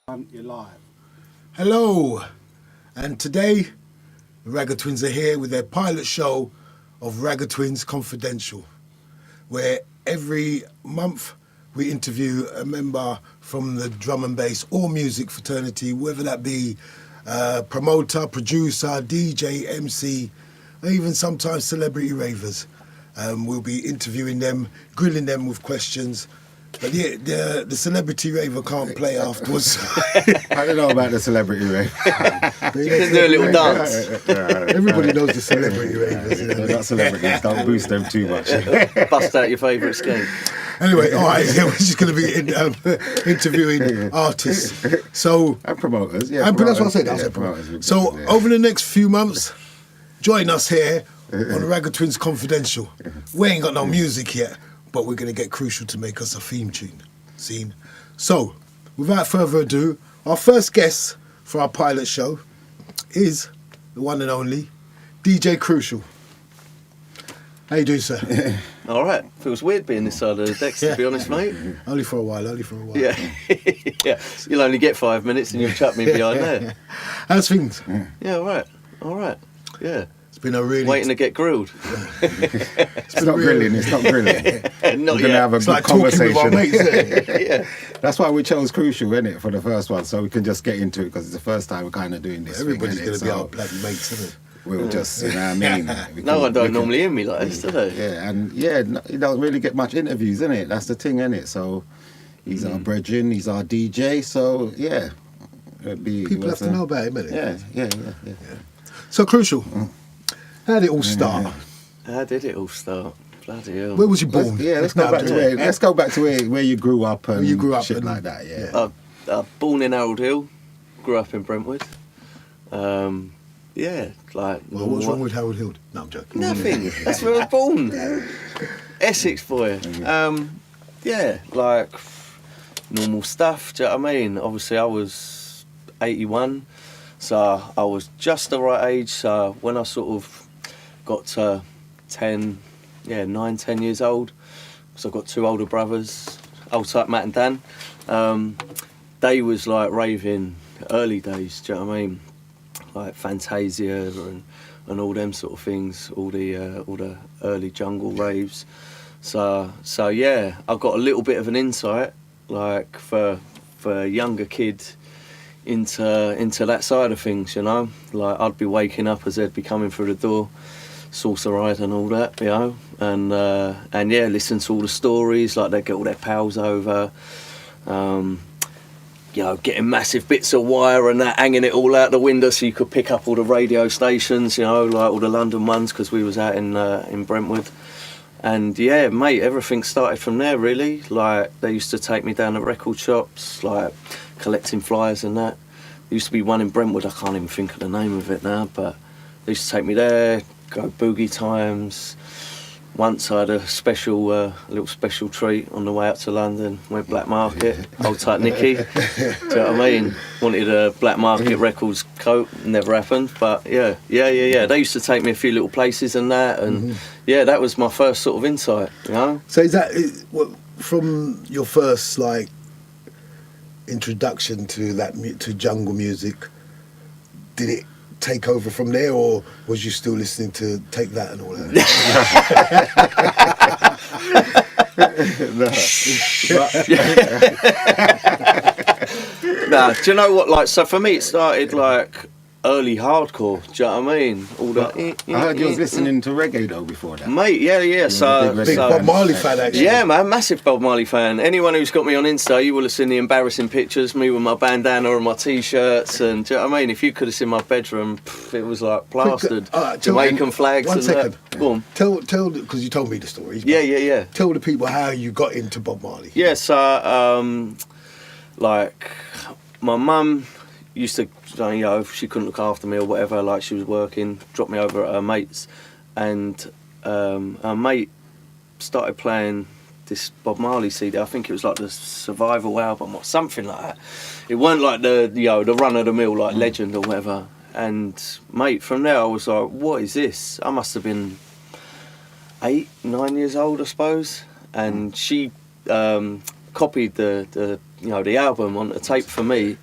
You're live. Hello, and today the Ragga Twins are here with their pilot show of Ragga Twins Confidential, where every month we interview a member from the drum and bass or music fraternity, whether that be promoter, producer, DJ, MC, or even sometimes celebrity ravers. We'll be interviewing them, grilling them with questions. But yeah, the celebrity raver can't play afterwards. I don't know about the celebrity rave. You can do a little dance. Everybody knows the celebrity ravers. They're not celebrities, don't boost them too much. Bust out your favourite scheme. Anyway, all right, yeah, we're just going to be interviewing artists. So And promoters, yeah. and that's what I said. Yeah, promoters. So over the next few months, join us here on Ragga Twins Confidential. We ain't got no music yet, but we're going to get Crucial to make us a theme tune. Scene. So, without further ado, our first guest for our pilot show is the one and only DJ Crucial. How you doing, sir? All right. Feels weird being this side of the decks, to be honest, mate. Only for a while. Yeah. Yeah. You'll only get 5 minutes and you'll chuck me behind there. How's things? Yeah, all right. All right. Yeah. It's been a really... Waiting to get grilled. It's not grilling, it's not grilling. Not We're going to yet. have a It's good like talking with our conversation. mates, isn't it? Yeah. That's why we chose Crucial, innit, for the first one, so we can just get into it, because it's the first time we're kind of doing this. Everybody's thing, going innit? to be So our bloody mates, isn't it? We'll just, you know what I mean? We No can- one we don't can- normally hear me like this, do they? Yeah, and yeah, you don't really get much interviews, innit? That's the thing, innit? So he's our brethren, he's our DJ, so yeah. People have to know about him, innit? Yeah. So, Crucial, how did it all start? How did it all start? Bloody hell. Where was you born? Let's go back to where you grew up and Where you grew up shit and- like that, yeah. Born in Harold Hill, grew up in Brentwood. Yeah, like... Well, what's wrong with Harold Hill? No, I'm joking. Nothing. That's where I was born. Essex boy. Yeah, like normal stuff. Do you know what I mean? Obviously, I was 81, so I was just the right age. So when I sort of got to 10 years old, because I've got two older brothers, old type Matt and Dan. They was like raving early days. Do you know what I mean? Like Fantasia and all them sort of things, all the early jungle raves. So yeah, I got a little bit of an insight, like for a younger kid, into that side of things, you know. Like I'd be waking up as they'd be coming through the door, saucer ride and all that, you know, and yeah, listen to all the stories. Like they'd get all their pals over. You know, getting massive bits of wire and that, hanging it all out the window so you could pick up all the radio stations, you know, like all the London ones, because we was out in Brentwood. And yeah, mate, everything started from there, really. Like, they used to take me down to record shops, like, collecting flyers and that. There used to be one in Brentwood, I can't even think of the name of it now, but they used to take me there, go boogie times. Once I had a little special treat on the way up to London, went black market, old tight Nicky. Do you know what I mean? Wanted a black market records coat, never happened. But yeah. They used to take me a few little places and that, and yeah, that was my first sort of insight, you know. So is that from your first like introduction to to jungle music? Did it take over from there, or was you still listening to Take That and all that? Nah, do you know what? Like, so for me, it started like early hardcore. Do you know what I mean? All that. I heard you was listening to reggae though before that. Mate, yeah. So, Big Bob Marley fan, actually. yeah, man, massive Bob Marley fan. Anyone who's got me on Insta, you will have seen the embarrassing pictures, me with my bandana and my t-shirts, and do you know what I mean? If you could have seen my bedroom, it was like plastered. Jamaican flags. One and second. That. Go on. Tell, because you told me the story. Yeah. Tell the people how you got into Bob Marley. Yeah, so, like, my mum used to, you know, if she couldn't look after me or whatever, like she was working, drop me over at her mate's, and her mate started playing this Bob Marley CD. I think it was like the Survival album or something like that. It weren't like the run of the mill like Legend or whatever. And mate, from there I was like, what is this? I must have been 8, 9 years old, I suppose. And she copied the you know, the album on the tape for me.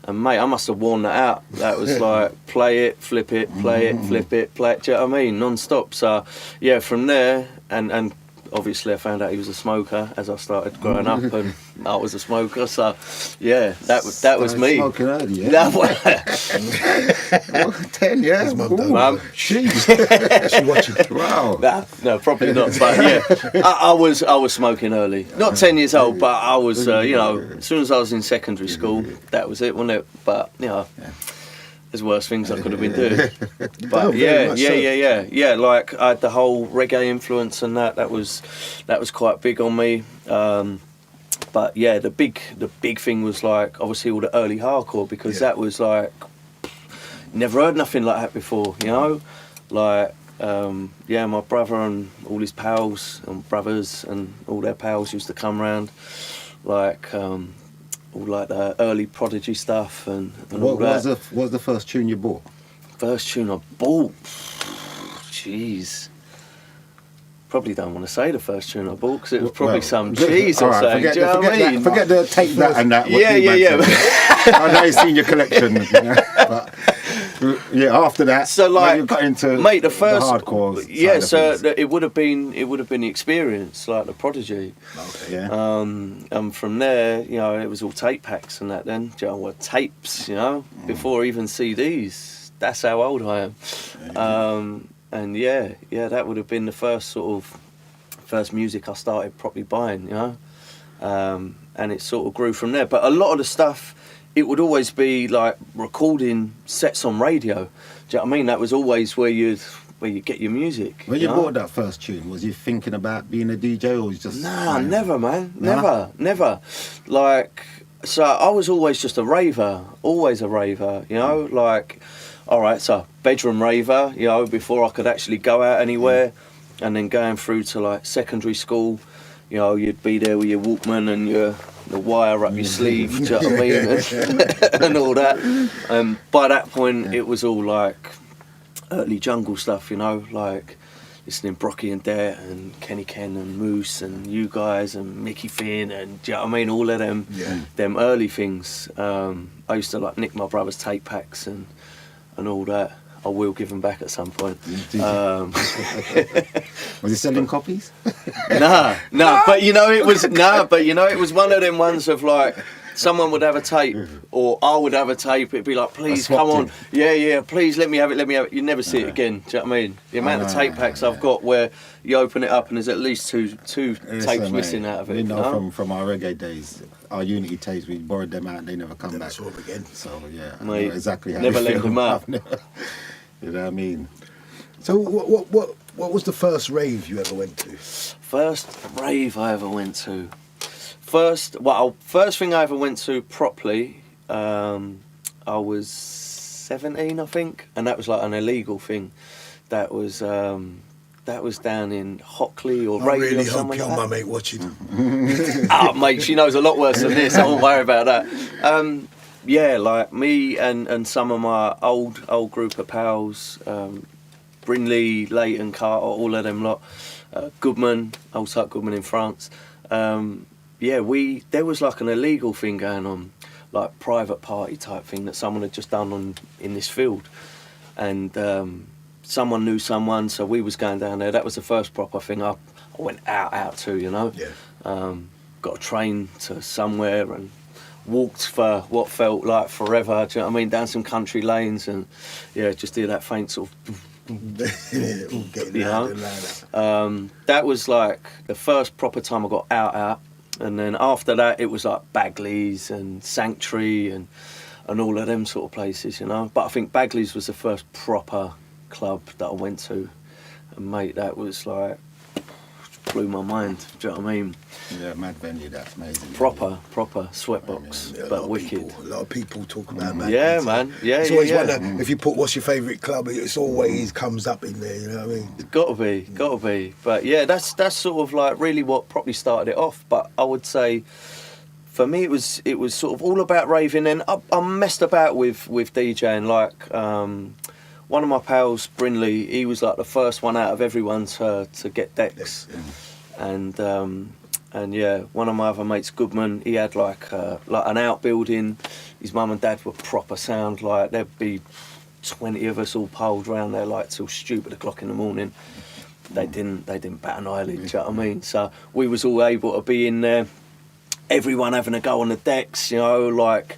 And mate, I must have worn that out. That was like play it, flip it, play it, flip it, play it. Do you know what I mean? Non-stop. So yeah, from there, and obviously I found out he was a smoker as I started growing up, and I was a smoker. So yeah, that was me. Smoking early, yeah. 10, yeah. His mum don't. Mum. She watching. Wow. Nah, no, probably not. But yeah, I was smoking early. Not 10 years old, but I was, you know, as soon as I was in secondary school, that was it, wasn't it? But you know, there's worse things I could have been doing. But yeah. Like I had the whole reggae influence, and that was quite big on me. But yeah, the big thing was like obviously all the early hardcore, because that was like never heard nothing like that before, you know. Like my brother and all his pals and brothers and all their pals used to come round, like all like the early Prodigy stuff and all that. What was the first tune you bought? First tune I bought, jeez. Probably don't want to say the first tune I bought because it was probably some cheese or something. Do you know what I mean? Forget the take that and that. Yeah. I know you've seen your collection. But yeah, after that, so like, you got into mate, the first hardcore. Yeah, so it would have been the Experience, like the Prodigy. Okay. Yeah. And from there, you know, it was all tape packs and that. Then, do you know what, tapes, you know, before even CDs. That's how old I am. And yeah, that would have been the first music I started properly buying, you know. And it sort of grew from there. But a lot of the stuff, it would always be like recording sets on radio. Do you know what I mean? That was always where you get your music. When you bought that first tune, was you thinking about being a DJ, or was you just... Nah, never, man. Never. Like, so I was always just a raver, you know, like... All right, so bedroom raver, you know, before I could actually go out anywhere, and then going through to like secondary school, you know, you'd be there with your Walkman and the wire up your sleeve, do you know what I mean, and all that. By that point, it was all like early jungle stuff, you know, like listening Brocky and Det and Kenny Ken and Moose and you guys and Mickey Finn and, do you know what I mean, all of them early things. I used to like nick my brother's tape packs and all that. I will give them back at some point. Was he selling copies? Nah. But you know it was one of them ones of like someone would have a tape or I would have a tape. It'd be like, please come on, yeah, please let me have it. You never see it again. Do you know what I mean? The amount of tape packs I've got where you open it up and there's at least two tapes missing out of it. You know, from our reggae days, our Unity tapes, we borrowed them out and they never come back. Saw them again. So yeah, Mate, I know exactly how never you lend feel. them up. You know what I mean? So what was the first rave you ever went to? First rave I ever went to. First thing I ever went to properly, I was 17, I think, and that was like an illegal thing. That was down in Hockley or I Raga really or hope something your like mum that. ain't watching. Oh, mate, she knows a lot worse than this. I won't worry about that. Yeah, like me and some of my old group of pals, Brinley, Leighton, Carter, all of them lot, Goodman, old type Goodman in France. There was like an illegal thing going on, like private party type thing that someone had just done in this field, and someone knew someone, so we was going down there. That was the first proper thing I went out to, you know. Yeah. Got a train to somewhere and walked for what felt like forever. Do you know what I mean? Down some country lanes and just did that faint sort of. Getting know? like That was like the first proper time I got out, and then after that it was like Bagley's and Sanctuary and all of them sort of places, you know. But I think Bagley's was the first proper club that I went to, and mate, that was like blew my mind. Do you know what I mean? Yeah, mad venue. That's amazing. Proper sweatbox, but wicked. A lot of people talk about that. Yeah, man. Yeah, It's always yeah. wonder if you put what's your favourite club, it's always comes up in there. You know what I mean? It's got to be. But yeah, that's sort of like really what probably started it off. But I would say, for me, it was sort of all about raving. And I messed about with DJing. Like one of my pals, Brinley, he was like the first one out of everyone to get decks, and And yeah, one of my other mates, Goodman, he had like an outbuilding. His mum and dad were proper sound. Like there'd be 20 of us all piled round there like till stupid o'clock in the morning. They didn't bat an eyelid. Do you know what I mean? So we was all able to be in there. Everyone having a go on the decks. You know, like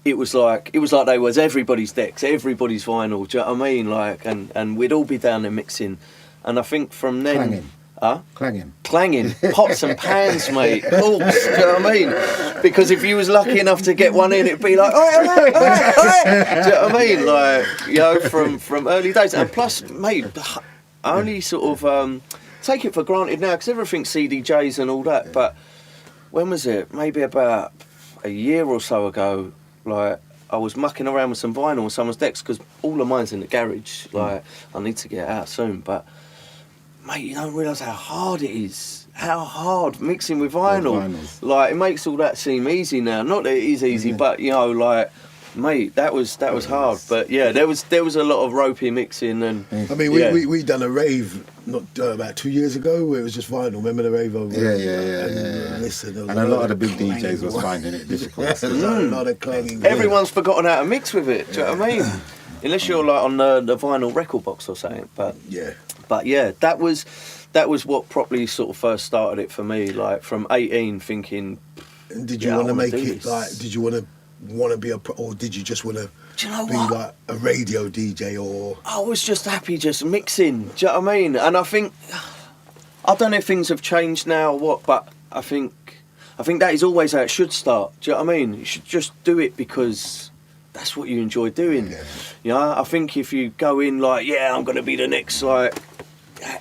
it was like they was everybody's decks, everybody's vinyl. Do you know what I mean? Like and we'd all be down there mixing. And I think from then. Clanging. Huh? Clanging. Pots and pans, mate. Corks, do you know what I mean? Because if you was lucky enough to get one in, it'd be like, oi. Do you know what I mean? Like, you know, from early days. And plus, mate, I only sort of take it for granted now because everything's CDJs and all that. But when was it? Maybe about a year or so ago, like, I was mucking around with some vinyl on someone's decks because all of mine's in the garage. Like, I need to get it out soon, but... Mate, you don't realise how hard it is. How hard mixing with vinyl. Like, it makes all that seem easy now. Not that it is easy, but you know, like, mate, that was hard. But yeah, there was a lot of ropey mixing and. I mean, we done a rave about 2 years ago where it was just vinyl. Remember the rave over? Yeah. Listen, and a lot of the big DJs was finding it difficult. A lot of clanging. Everyone's forgotten how to mix with it. Do you know what I mean? Unless you're like on the vinyl record box or something. But yeah, that was what properly sort of first started it for me. Like from 18, thinking. And did you want to make it like? Did you want to be or did you just want to be like a radio DJ or? I was just happy just mixing. Do you know what I mean? And I think I don't know if things have changed now or what, but I think that is always how it should start. Do you know what I mean? You should just do it because that's what you enjoy doing. Yeah. You know, I think if you go in like, yeah, I'm gonna be the next like.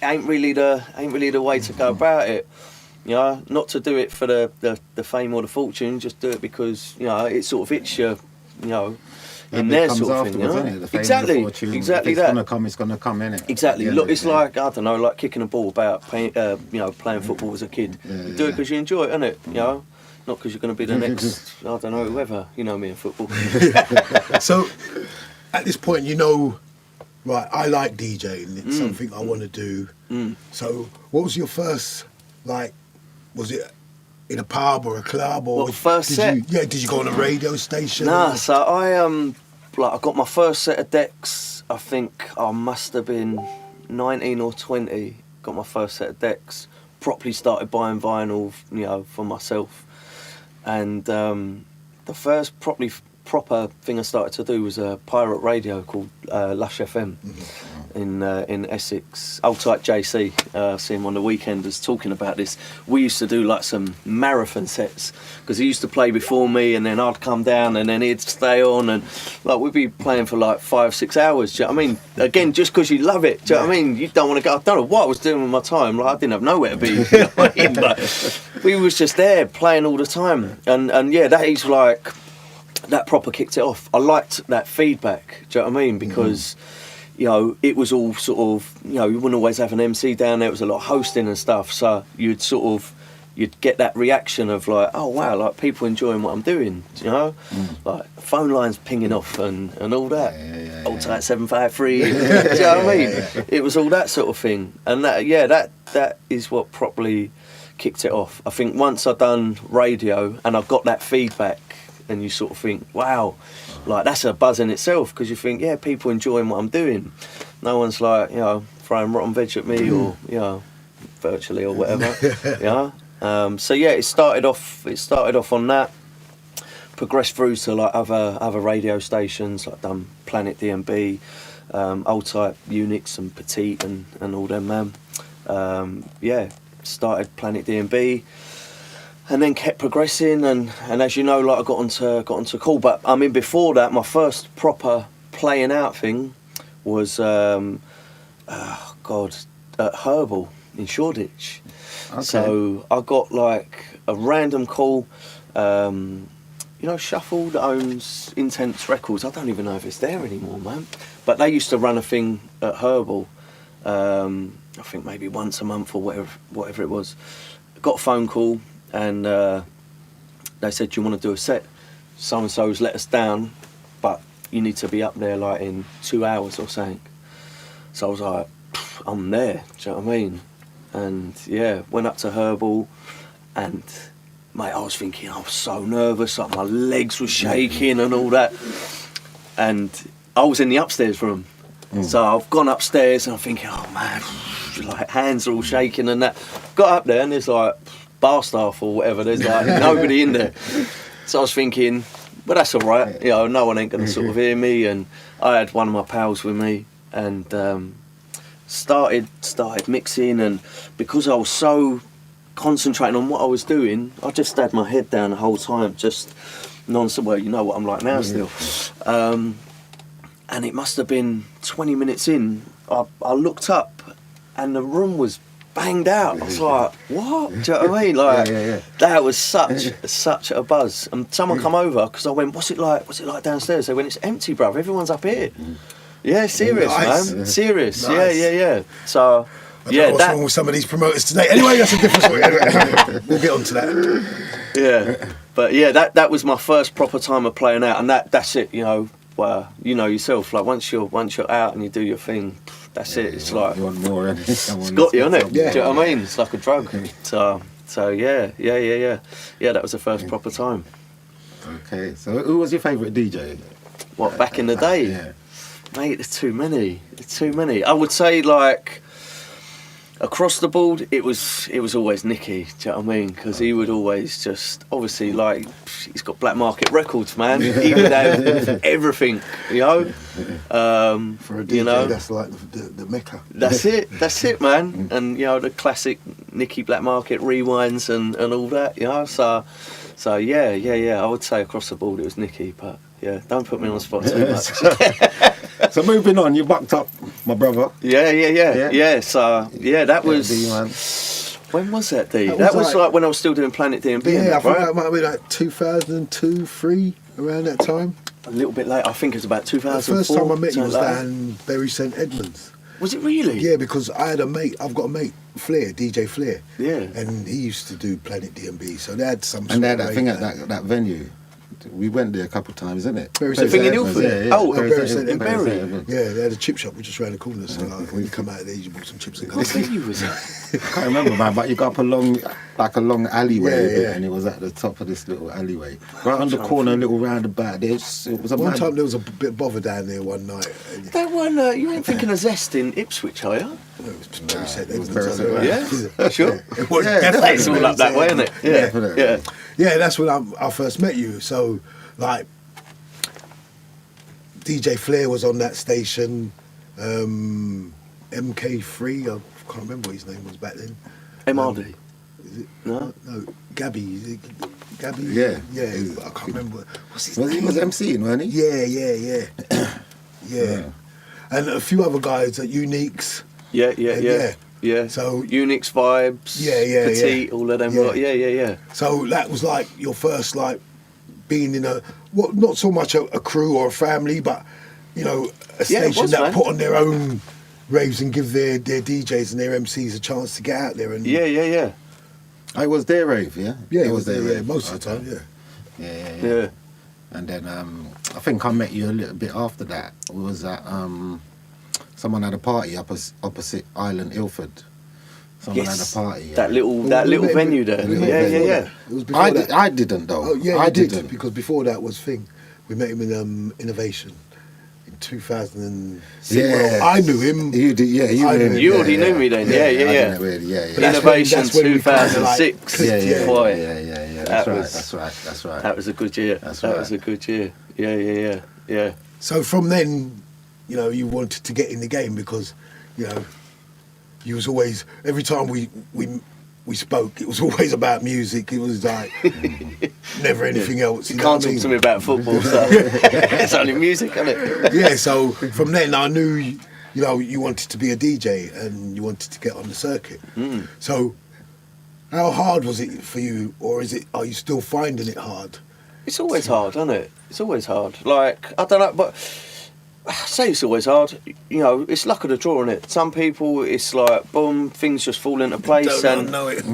Ain't really the way to go about it, you know. Not to do it for the fame or the fortune, just do it because you know it sort of hits you, you know, in their sort of thing. You know? The fame, exactly, the fortune. exactly if that. It's gonna come, innit? Exactly. Look, it's like I don't know, like kicking a ball about playing football as a kid. You do it because you enjoy it, innit? You know, not because you're going to be the next. I don't know, whoever. You know me in football. So, at this point, you know. Right, I like DJing. It's something I want to do. So, what was your first, like, was it in a pub or a club? Or what, first set? Did you go on a radio station? Nah, so I got my first set of decks, I think I must have been 19 or 20, got my first set of decks, properly started buying vinyl, you know, for myself. And the first proper thing I started to do was a pirate radio called Lush FM in Essex. Old type JC, see him on the weekenders talking about this. We used to do like some marathon sets because he used to play before me, and then I'd come down, and then he'd stay on, and like we'd be playing for like 5-6 hours. Do you know what I mean? Again, just because you love it. Do you know what I mean? You don't want to go. I don't know what I was doing with my time. Like I didn't have nowhere to be. You know what I mean? But we was just there playing all the time, and yeah, that is like. That proper kicked it off. I liked that feedback, do you know what I mean? Because, you know, it was all sort of, you know, you wouldn't always have an MC down there, it was a lot of hosting and stuff, so you'd get that reaction of like, oh wow, like people enjoying what I'm doing, do you know? Like phone lines pinging off and all that. Old tight 753, do you know what I mean? It was all that sort of thing. And that is what properly kicked it off. I think once I'd done radio and I got that feedback, and you sort of think, wow, like that's a buzz in itself, because you think, yeah, people enjoying what I'm doing. No one's like, you know, throwing rotten veg at me or, you know, virtually or whatever. You know? So yeah, it started off on that. Progressed through to like other radio stations, like done Planet DMB, old type Unix and Petite and all them, man. Yeah, started Planet DMB. And then kept progressing, and as you know, like I got onto Cool. But I mean, before that, my first proper playing out thing was, at Herbal in Shoreditch. Okay. So I got like a random call. You know, Shuffle that owns Intense Records. I don't even know if it's there anymore, man. But they used to run a thing at Herbal. I think maybe once a month or whatever it was. Got a phone call. And they said, do you want to do a set? So-and-so's let us down, but you need to be up there like in 2 hours or something. So I was like, I'm there, do you know what I mean? And yeah, went up to Herbal, And mate, I was thinking, I was so nervous, like my legs were shaking and all that. And I was in the upstairs room. So I've gone upstairs and I'm thinking, oh man, like hands are all shaking and that. Got up there and there's like bar staff or whatever, there's like nobody in there. So I was thinking, well, that's all right, you know, no one ain't going to sort of hear me. And I had one of my pals with me and started mixing, and because I was so concentrating on what I was doing, I just had my head down the whole time, just non-stop. Well, you know what I'm like now still. And it must have been 20 minutes in, I looked up and the room was banged out. I was like, what? Do you know what I mean? Like, that was such a buzz. And someone come over, because I went, what's it like downstairs? They went, it's empty, bruv, everyone's up here. Yeah, serious, man. Serious. Nice. Yeah. So, I don't know what's wrong with some of these promoters today. Anyway, that's a different story. We'll get on to that. Yeah. But yeah, that was my first proper time of playing out, and that's it, you know. Well, you know yourself, like once you're out and you do your thing, that's it. It's like you want more, it's got you, innit? Yeah. Do you know what I mean? It's like a drug. So yeah. That was the first proper time. Okay, so who was your favourite DJ? What, back in the day? Yeah. Mate, there's too many. I would say, like, across the board, it was always Nicky. Do you know what I mean? Because he would always just, obviously, like, he's got black market records, man. He would have everything, you know. For a DJ, you know, that's like the mecca. That's it, man. And you know, the classic Nicky black market rewinds and all that, you know. So yeah. I would say across the board it was Nicky, but yeah, don't put me on the spot too much. So moving on, you bucked up my brother. Yeah. So yeah, that was. D-man. When was that, D? That was like when I was still doing Planet D&B. Yeah, I think right? that might have been like 2002, 3, around that time. A little bit late. I think it was about 2004. The first time I met you was something like down Bury St Edmunds. Was it really? Yeah, because I had a mate. I've got a mate, Flair, DJ Flair. Yeah. And he used to do Planet D&B, so they had some. And they had sort that of thing rave at that venue. We went there a couple of times, isn't it? Bury The St thing in Edmunds, Ilford? Yeah. Oh, Bury St in Edmunds. Bury. Yeah, they had a chip shop just around the corner. So like, when you come out of there, you bought some chips and What coffee. venue was that? I can't remember, man, but you got up a long alleyway, Yeah. and it was at the top of this little alleyway. Right on the corner, a little roundabout. It was a One mad- time there was a bit of bother down there one night. And That one, you ain't thinking of Zest in Ipswich, are you? it was Bury St it was Edmunds. Bury St. Yeah, sure. It was Yeah, definitely It's all up that way, isn't it? Yeah, Definitely. yeah. Yeah, that's when I first met you. So, like, DJ Flair was on that station. MK3, I can't remember what his name was back then. MRD. Is it? No? No, Gabby. Is it Gabby? Yeah. Yeah, but I can't remember. What's his He name? was MCing, wasn't he? Yeah. And a few other guys at Uniques. Yeah. So- Unix vibes. Yeah. Petite, all of them. Yeah. Yeah. So that was like your first, like, being in a, well, not so much a crew or a family, but, you know, a Yeah, it station was, that man. put on their own raves and give their DJs and their MCs a chance to get out there. And Yeah. I was there, rave, yeah? Yeah, it was there, rave. most of the time, Okay. yeah. Yeah. And then I think I met you a little bit after that. We was at someone had a party opposite Island Ilford. Someone had a party. That little we met him venue at- there. we met him before Yeah. that. It was before that. I didn't though. Oh, yeah, I you did, didn't. because before that was Thing. We met him in Innovation in 2006. Yeah. Well, I knew him. You did, yeah. You, I knew knew him, You already knew me then. Yeah. I didn't really, yeah. But that's Innovation that's when we kinda, like, 2006. clicked, Yeah. Boy. Yeah. That That's was- right. That was a good year. That's That right. was a good year. Yeah. So from then, you know, you wanted to get in the game because, you know, you was always, every time we spoke, it was always about music. It was like never anything else. You know can't what I talk mean? to me about football, so it's only music, isn't it? Yeah, so from then I knew, you know, you wanted to be a DJ and you wanted to get on the circuit. So how hard was it for you, or are you still finding it hard? It's always hard, isn't it? It's always hard. Like, I don't know, but I say it's always hard. You know, it's luck of the draw, isn't it? Some people, it's like, boom, things just fall into place. Don't and know it.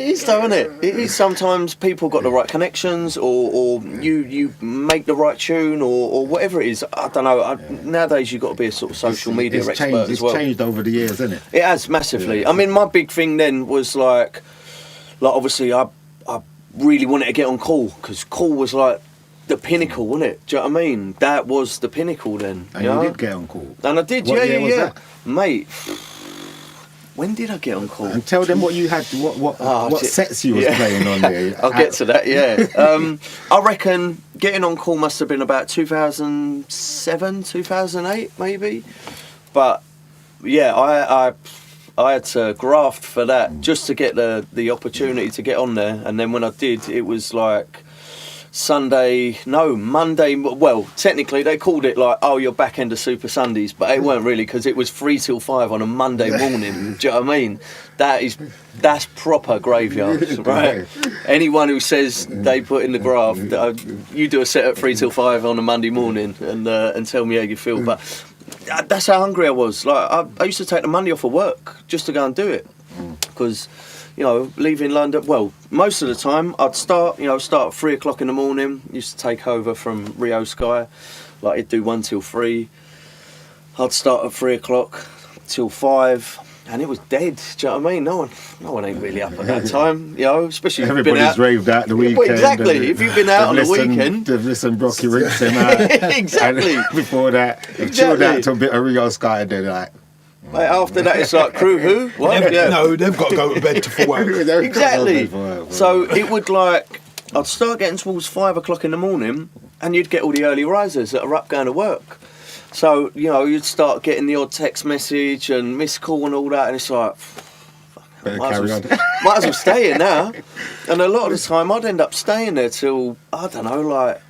is though, isn't it? It is. Sometimes people got the right connections, or you make the right tune, or whatever it is. I don't know. Nowadays you've got to be a sort of social media expert as well. It's changed over the years, isn't it? It has massively. Yeah. I mean, my big thing then was like obviously I really wanted to get on Call, because Call was like the pinnacle, wasn't it? Do you know what I mean? That was the pinnacle then. And you did get on Call. And I did, What year was yeah. that? Mate, when did I get on Call? And tell them what you had, what sets you was playing on there. I'll get to that, yeah. I reckon getting on Call must have been about 2007, 2008 maybe. But yeah, I had to graft for that just to get the opportunity to get on there. And then when I did, it was like Monday. Well, technically they called it like, oh, you're back end of Super Sundays, but it weren't really, because it was 3 till 5 on a Monday morning. Do you know what I mean? That's proper graveyard, right? Anyone who says they put in the graft, you do a set at 3 till 5 on a Monday morning and tell me how you feel. But that's how hungry I was. Like I used to take the Monday off of work just to go and do it, because leaving London, well, most of the time I'd start at 3 o'clock in the morning. Used to take over from Rio Sky, like it'd do 1 till 3. I'd start at 3 o'clock till 5, and it was dead. Do you know what I mean? No one ain't really up at that time, especially if you've been out. Everybody's raved out the weekend. Well, exactly. If you've been out on the weekend, they've listened Brocky rips him out. Exactly. And before that, they've chilled out to a bit of Rio Sky, and they're like. Mate, after that it's like, crew who? What? Yeah. No, they've got to go to bed for work. Exactly. So it would I'd start getting towards 5 o'clock in the morning, and you'd get all the early risers that are up going to work. So, you'd start getting the odd text message and missed call and all that, and it's like, might as well stay in now. And a lot of the time I'd end up staying there till, I don't know, like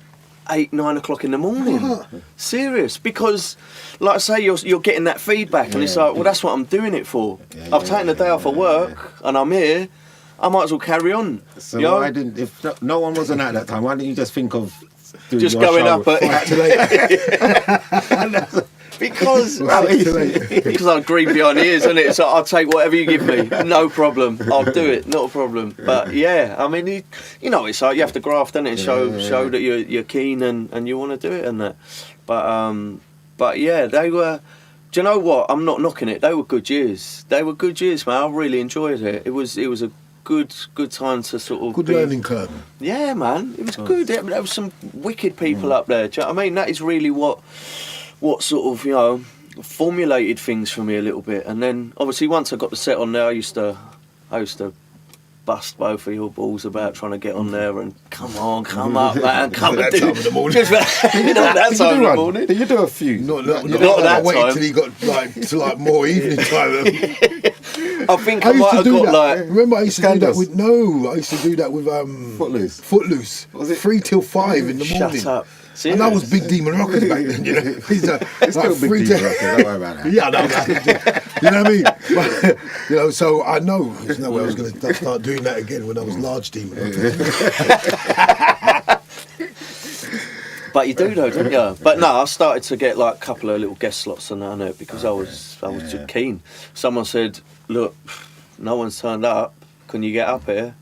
8, 9 o'clock in the morning. Serious, because like I say, you're getting that feedback, and it's like, well, that's what I'm doing it for. I've taken the day off of work and I'm here, I might as well carry on. So why didn't, if no one wasn't at that time, why didn't you just think of doing just your going show up at because I'm green behind the ears, isn't it? So I'll take whatever you give me, no problem. I'll do it, not a problem. But yeah, I mean, it's like you have to graft, innit? Show that you're keen and you want to do it and that. But yeah, they were. Do you know what? I'm not knocking it. They were good years. They were good years, man. I really enjoyed it. It was a good time to sort of good learning curve. Yeah, man, it was good. There was some wicked people up there. Do you know what I mean? That is really what sort of formulated things for me a little bit. And then obviously once I got the set on there, I used to bust both of your balls about trying to get on there and come up, man, come and do time of the morning. Just that time of the morning. Did you do a few? Not that wait time. till he got to more evening time. I think I might have got like. Remember, I used to do that with Footloose. Was it 3 till 5 in the morning? Shut up. Serious? And that was Big Demon Rockers back then, It's still Big D Rockers, don't worry about that. Yeah, no, you know what I mean? But, so I know there's no way I was going to start doing that again when I was Large Demon Rockers. But you do though, don't you? But no, I started to get like a couple of little guest slots on that because I was just keen. Someone said, look, no one's turned up, can you get up here?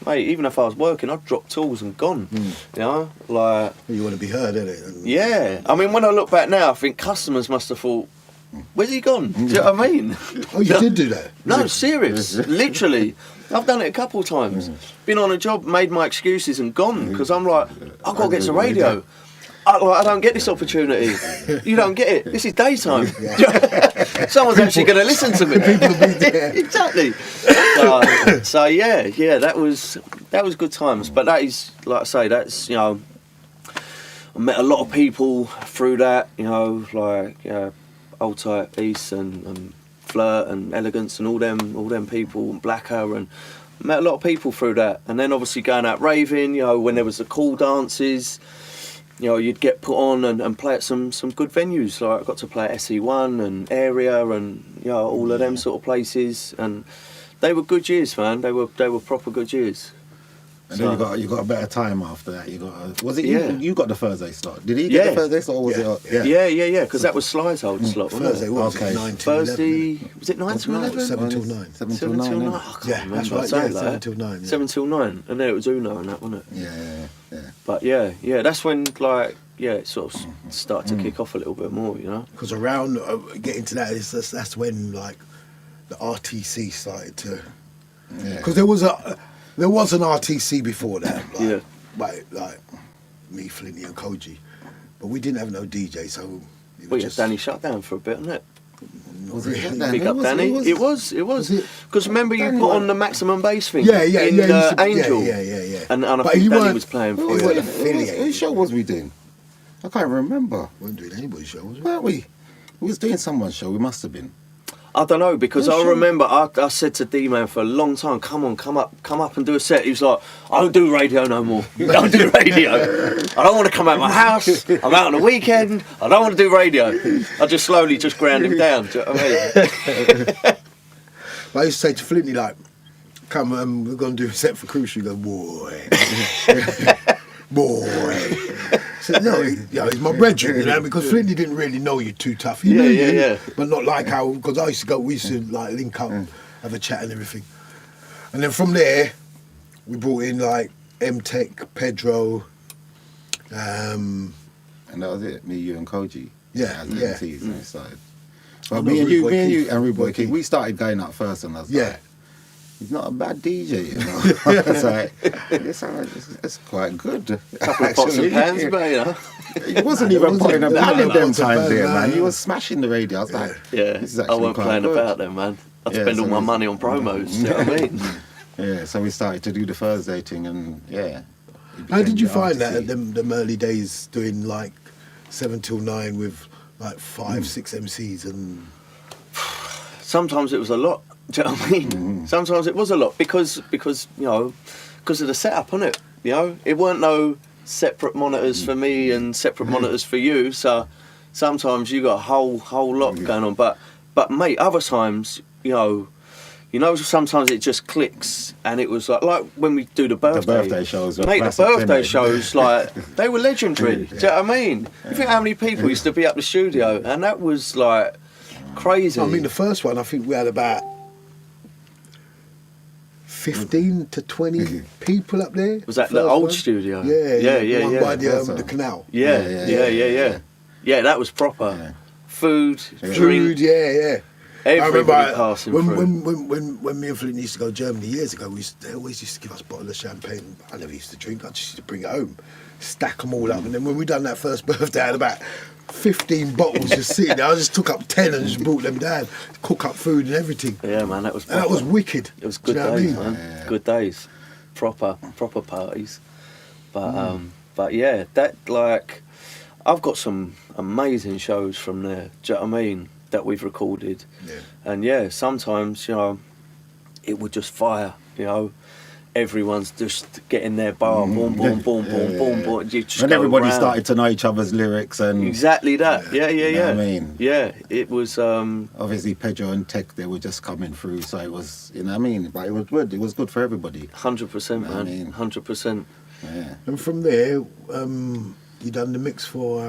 Mate, even if I was working, I'd drop tools and gone. Like you want to be heard, innit? Yeah. I mean, when I look back now, I think customers must have thought, where's he gone? Do you know what I mean? Oh, you did do that? No, serious. Literally. I've done it a couple of times. Been on a job, made my excuses and gone because I'm like, I've got to get to radio. I don't get this opportunity. You don't get it. This is daytime. Someone's actually going to listen to me. People will be there. Exactly. So yeah, that was good times. But that is, like I say, that's I met a lot of people through that. Like Old Type East and Flirt and Elegance and all them people and Blacker and met a lot of people through that. And then obviously going out raving. When there was the cool dances. You'd get put on and play at some good venues. Like I got to play at SE01 and Area and all of them sort of places, and they were good years, man. They were proper good years. And then you got a better time after that. Was it Yeah. you got the Thursday slot? Did he get the Thursday slot, or was it? Yeah, because that was Sly's old slot, wasn't Thursday it? was Okay. 9 till 11. Thursday, was it 9 to 11? 7 till 9. 7 till 7 till 9. 9. I can't Yeah, remember. that's right, Something yeah, like 7 that. till 9. Yeah. 7 till 9, and then it was Uno and that, wasn't it? Yeah. But yeah, that's when it sort of started to kick off a little bit more, you know. Because around getting to that's when like the RTC started to. Yeah. Because there was an RTC before that. Like, like me, Flinty, and Koji, but we didn't have no DJ, so. It Well, was yeah, Danny shut down for a bit, wasn't it? Was it really. that? Big up Danny. It was. it- Because remember you Danny put was- on the maximum bass thing Yeah. in he used to- Angel. Yeah. And I But think he Danny weren't- was playing for Who was you. it? affiliated. Whose show was we doing? I can't remember. We weren't doing anybody's show, was we? Weren't we? We was doing someone's show. We must have been. I don't know, because Yeah, I sure. remember I said to D-Man for a long time, come up and do a set. He was like, I don't do radio no more. I don't do radio. I don't want to come out of my house. I'm out on the weekend. I don't want to do radio. I just slowly just ground him down. Do you know what I mean? But I used to say to Flinty, like, come, we're going to do a set for Crucial. You go, boy. Boy. So, no, he's my brethren, you know, because Flinty didn't really know you too tough. He knew you, yeah. but not like how, because we used to like link up, have a chat and everything. And then from there, we brought in like M-Tech, Pedro, And that was it. Me, you, and Koji. Yeah, As the yeah. MCs, and it started. Oh, But no, me and Rude you, Boy Keith. and Rude Boy Boy Keith, Keith. we started going up first, and I was Yeah. like, he's not a bad DJ, you know. It's like, it's quite good. Couple of pots and pans, but you know. He wasn't even putting a pan in them Pots and times pans, there, man. no. He was smashing the radio. I was like, Yeah, this is I actually wasn't quite playing good. about them, man. I'd Yeah, spend all so my we- money on promos, you know what I mean? Yeah, so we started to do the Thursday thing, and yeah. it How became did you the find that RTC. at them early days doing like 7 till 9 with like 5, 6 MCs and Sometimes it was a lot. Do you know what I mean? Sometimes it was a lot because you know, because of the setup, innit? You know, it weren't no separate monitors for me and separate monitors for you. So sometimes you got a whole lot going on. But mate, other times, you know, sometimes it just clicks, and it was like when we do the birthday shows. were Mate, the classics, birthday innit? shows, like, they were legendary. Do you know what I mean? You think how many people used to be up the studio, and that was like crazy. I mean, the first one, I think we had about 15 to 20 people up there. Was that the First old one. studio? Yeah, Yeah. one by First the one. canal. Yeah. Yeah, that was proper. Yeah. Food, Food, drink, yeah. everybody passing through. When me and Flint used to go to Germany years ago, they always used to give us a bottle of champagne. I never used to drink, I just used to bring it home, stack them all up. And then when we done that first birthday, I had about 15 bottles just sitting there. I just took up 10 and just brought them down, cook up food and everything. Yeah, man, that was And proper. that was wicked. It was Do good you know what I days, mean? man. Good days. Proper parties. But yeah, that, like, I've got some amazing shows from there. Do you know what I mean? That we've recorded. Yeah. And yeah, sometimes, you know, it would just fire, you know. Everyone's just getting their bar, boom. You just And go everybody round. started to know each other's lyrics, and Exactly that. Yeah. You know what I mean? Yeah, it was. obviously Pedro and Tech, they were just coming through, so it was, you know what I mean? But it was good. It was good for everybody. 100%, I man. mean- 100%. Yeah. And from there, you done the mix for...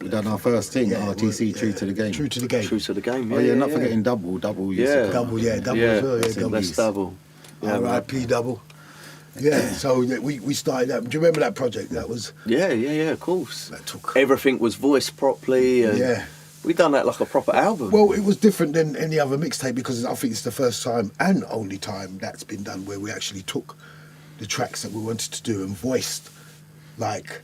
We done our first thing, Yeah, RTC, well, True yeah. to the Game. True to the Game. True to the game. Oh yeah, not forgetting Double. Double used to Yeah. come. Double, yeah, double Yeah, as well. Yeah, that's it, double. That's double. Yeah, man. R.I.P. Double. Yeah, so we started that. Do you remember that project? That was... Yeah, of course. That took... Everything was voiced properly, and Yeah. we done that like a proper album. Well, it was different than any other mixtape because I think it's the first time and only time that's been done where we actually took the tracks that we wanted to do and voiced like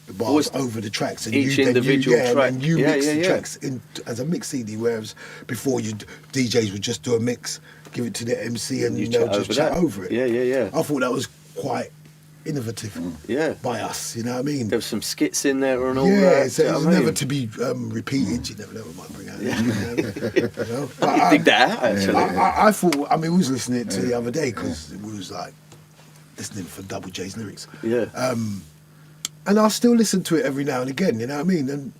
the bars Voiced over the tracks and each then individual track. and you Yeah, mix yeah, the yeah. tracks in as a mix CD, whereas before DJs would just do a mix, give it to the MC and You they'll chat just over chat that. over it. Yeah. I thought that was quite innovative Yeah. by us, you know what I mean? There was some skits in there and all Yeah, that. so do you it know was what I never mean? to be repeated. You never know what might bring out. You know? But I dig that out, actually. I thought, I mean, we was listening to it the other day because we was like listening for Double J's lyrics. Yeah. And I still listen to it every now and again, you know what I mean? And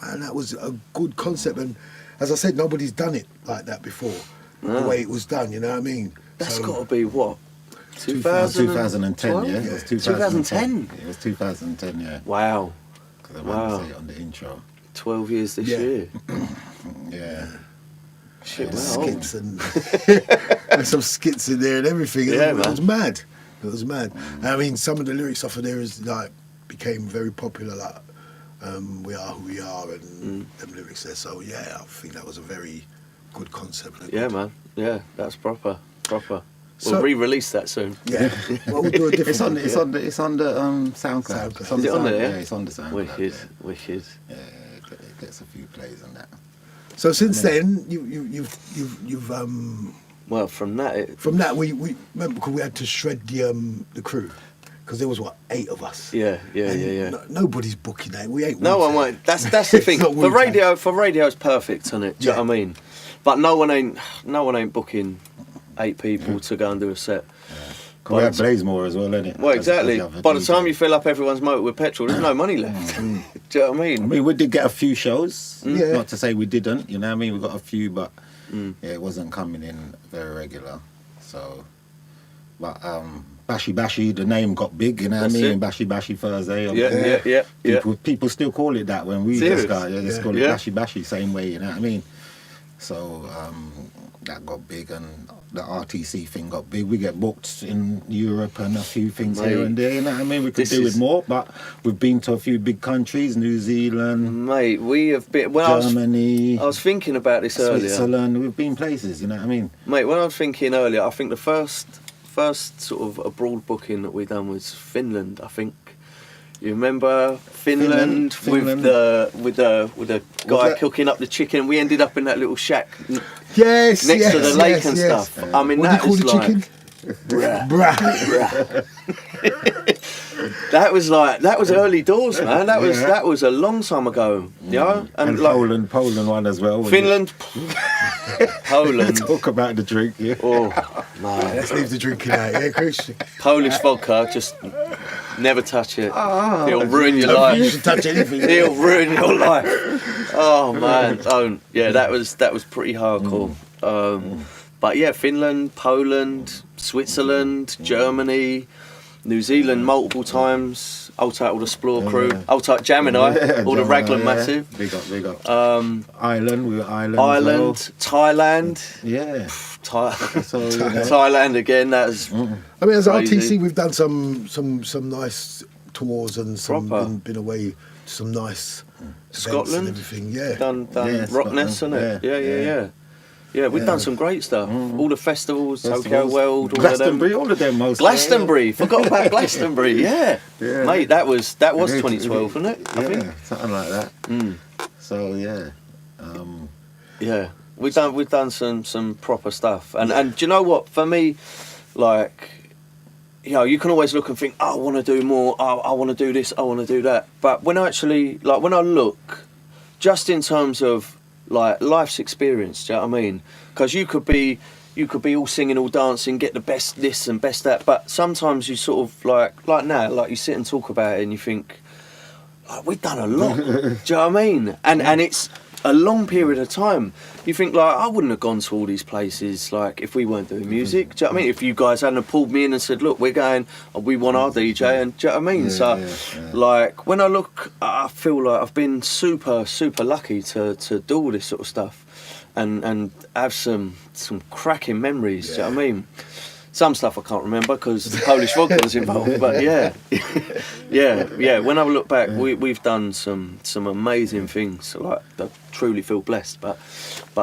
man, that was a good concept. And as I said, nobody's done it like that before, the No. way it was done, you know what I mean? That's So- got to be what? 2000? 2010, yeah. It was 2010. It was 2010, yeah. Wow. Because I Wow. remember it on the intro. 12 years this Yeah. year. Yeah. Shit, wow. Skits and there's some skits in there and everything. Yeah, it man. was mad. It was mad. I mean, some of the lyrics off of there is like became very popular, like "We Are Who We Are" and them lyrics there. So yeah, I think that was a very good concept. Yeah, man. Yeah, that's proper. We'll So- re-release that soon. Yeah. Well, we'll do a different. It's on. one. It's on the. It's on the SoundCloud. SoundCloud. It's on Is the it on there, Sound- yeah? Yeah, it's on the SoundCloud. Wicked, Yeah. wicked. Yeah, it gets a few plays on that. So since then, you've Well, from that, from that we remember because we had to shred the crew because there was what 8 of us. yeah. And nobody's booking that. We ain't. No one Wu-Tang. won't. That's the thing. It's not For Wu-Tang. radio, it's perfect, isn't it? Do you know what I mean? But no one ain't booking 8 people to go and do a set. We had Blazemore as well, innit? Well, exactly. As the other By the DJ. time you fill up everyone's motor with petrol, there's no money left. Do you know what I mean? I mean, we did get a few shows. Yeah. Not to say we didn't, you know what I mean? We got a few, but yeah, it wasn't coming in very regular. So, but Bashy Bashy, the name got big, you know what I That's mean? it. Bashy Bashy Thursday. Yeah. People still call it that when we Serious? just got, just Yeah. call it Yeah. Bashy Bashy, same way, you know what I mean? So that got big, and the RTC thing got big. We get booked in Europe and a few things Mate, here and there, you know what I mean? We could this do is- with more, but we've been to a few big countries, New Zealand, Mate, we have been. Well, Germany, I was thinking about this earlier. Switzerland. We've been places, you know what I mean? Mate, when I was thinking earlier, I think the first sort of abroad booking that we done was Finland. I think you remember Finland, Finland. with the guy that- cooking up the chicken. We ended up in that little shack Yes. next yes, to the lake yes, and yes. stuff. I mean, What do you that call is the like chicken? Bruh. that was early doors, man. That Yeah. was a long time ago. You know, And like Poland one as well. when Finland, you Poland. talk about the drink, yeah. Oh man, Let's leave the drinking out, yeah, Chris. Polish vodka, just never touch it. Oh, It'll ruin your You life. should touch anything. It'll ruin your life. Oh man, don't. Yeah, that was pretty hardcore. But yeah, Finland, Poland, Switzerland, Germany, New Zealand multiple times. Old title, the Explore crew. Yeah. Old title, Gemini. All the Gemini, Raglan yeah. Massive. Big up. Ireland, We were Ireland. Thailand. Yeah. So, you know. Thailand again. That's I mean, as Crazy. RTC, we've done some nice tours and Proper. been away to some nice events Scotland. and everything. Yeah, done Yeah, Rockness, Scotland. isn't it? Yeah. Yeah. Yeah, we've done some great stuff. All the festivals, Tokyo Festivals. World, all Glastonbury, of them. all of them most. Glastonbury, forgot about Glastonbury. Yeah. Yeah. Mate, that was Yeah, 2012, wasn't it? I think. Yeah, something like that. So yeah. Yeah, we've done some proper stuff, and do you know what? For me, like, you know, you can always look and think, oh, I want to do more. Oh, I want to do this. I want to do that. But when I look, just in terms of like life's experience, do you know what I mean? Because you could be all singing, all dancing, get the best this and best that. But sometimes you sort of like now, like you sit and talk about it, and you think, like, we've done a lot. Do you know what I mean? And it's a long period of time. You think, like, I wouldn't have gone to all these places, like, if we weren't doing music. Do you know what I mean? If you guys hadn't have pulled me in and said, look, we're going, we want our DJ, and do you know what I mean? Yeah, So, yeah. like, when I look, I feel like I've been super, super lucky to do all this sort of stuff and have some cracking memories, do you know what I mean? Some stuff I can't remember because the Polish vodka was involved, but yeah. When I look back, we've done some amazing things. Like, I truly feel blessed. But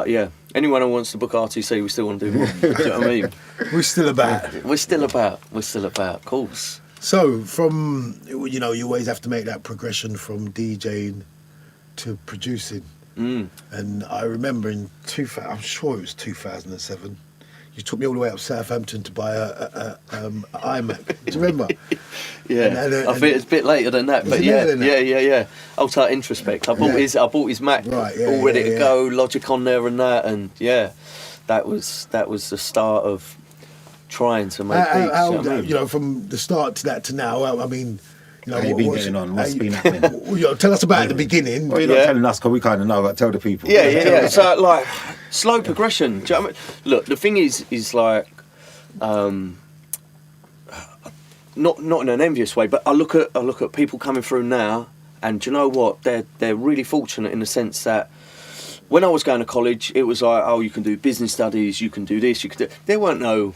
yeah, anyone who wants to book RTC, we still want to do more. Do you know what I mean? we're still about. We're still about, of course. So from you always have to make that progression from DJing to producing. And I remember in I'm sure it was 2007. You took me all the way up Southampton to buy a iMac. Do you remember? Yeah, And- I think it's a bit later than that, Was but it yeah, later than that? yeah. Old tight Introspect. I bought his Mac Right, yeah, all ready yeah, to yeah. go, Logic on there and that, and yeah, that was the start of trying to make beats. How, you know what I mean? from the start to that to now. I mean, How you been getting on? What's been happening? Tell us about the beginning. Well, you're not Yeah. telling us because we kind of know, but tell the people. Yeah. So like, slow progression. Do you know what I mean? Look, the thing is like, not in an envious way, but I look at people coming through now, and do you know what? They're really fortunate in the sense that when I was going to college, it was like, oh, you can do business studies, you can do this, you can do. There weren't no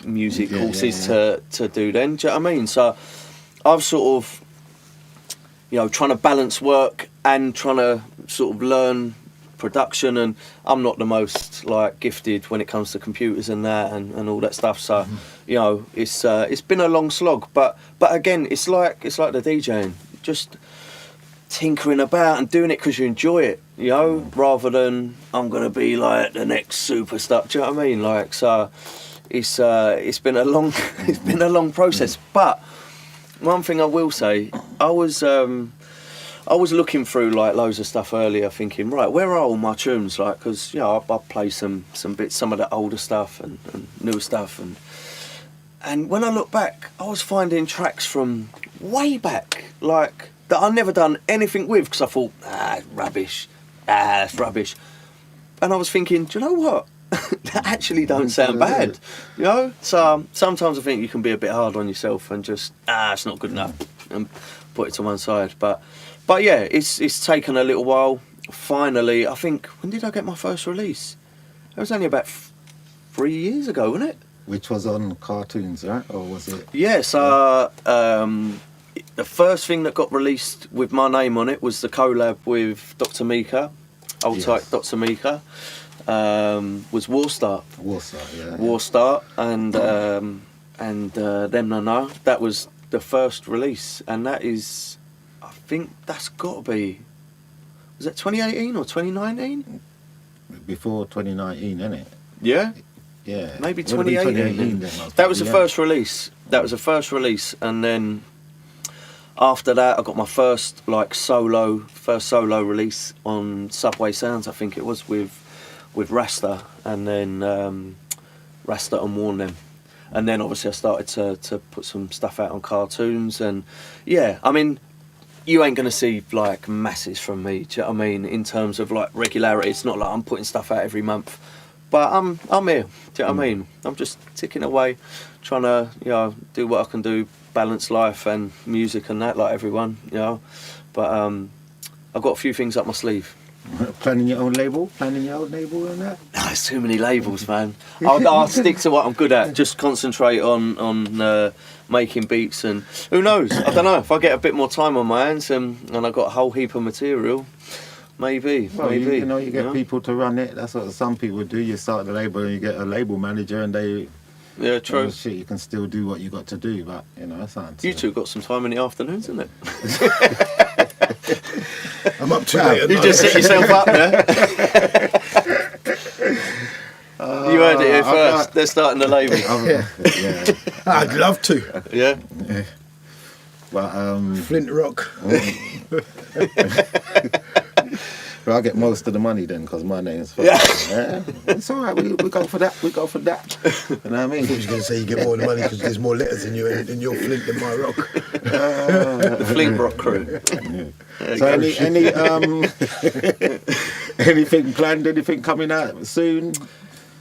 music courses to do then. Do you know what I mean? So I've sort of, trying to balance work and trying to sort of learn production, and I'm not the most like gifted when it comes to computers and that and all that stuff. So it's been a long slog, but again, it's like the DJing, just tinkering about and doing it because you enjoy it, rather than I'm gonna be like the next superstar. Do you know what I mean? Like, so it's been a long process. But one thing I will say, I was looking through like loads of stuff earlier, thinking, right, where are all my tunes? Like, because I play some bits, some of the older stuff and newer stuff, and when I look back, I was finding tracks from way back, like that I never done anything with, because I thought, rubbish, that's rubbish. And I was thinking, do you know what? That actually don't sound bad, So sometimes I think you can be a bit hard on yourself and just, it's not good enough, and put it to one side. But yeah, it's taken a little while. Finally, I think, when did I get my first release? It was only about 3 years ago, wasn't it? Which was on Cartoons, right? Or was it? Yes, the first thing that got released with my name on it was the collab with Dr. Mika, old type Dr. Mika, was War Start. War Start, yeah. War Start, and Them No No. That was the first release, and that is, I think that's got to be, was that 2018 or 2019? Before 2019, isn't it? Yeah? Yeah. Maybe Would it be 2018. then? That was the first release. That was the first release, and then after that, I got my first solo release on Subway Sounds. I think it was with Rasta, and then Rasta and Warn Them, and then obviously I started to put some stuff out on Cartoons, and yeah, I mean, you ain't gonna see like masses from me. Do you know what I mean? In terms of like regularity, it's not like I'm putting stuff out every month. But I'm here. Do you know what I mean? I'm just ticking away, trying to do what I can do, balance life and music and that, like everyone, But I've got a few things up my sleeve. Planning your own label and that? No, there's too many labels, man. I'll stick to what I'm good at. Just concentrate on making beats, and who knows? I don't know, if I get a bit more time on my hands and I've got a whole heap of material. Maybe. You get people to run it. That's what some people do. You start the label and you get a label manager, and they. Yeah, true. Shit, you can still do what you got to do, but that's not. You two got some time in the afternoons, isn't it? I'm up too late. You just set yourself up there. You heard it here first. They're starting the label. Yeah. I'd love to. Yeah. But Flint Rock. Well, I get most of the money then, because my name's first. Yeah. It's all right. We go for that. You know what I mean? I thought you was going to say you get more of the money because there's more letters in your Flint than my Rock. The Flint Rock crew. Yeah. So anything planned? Anything coming out soon?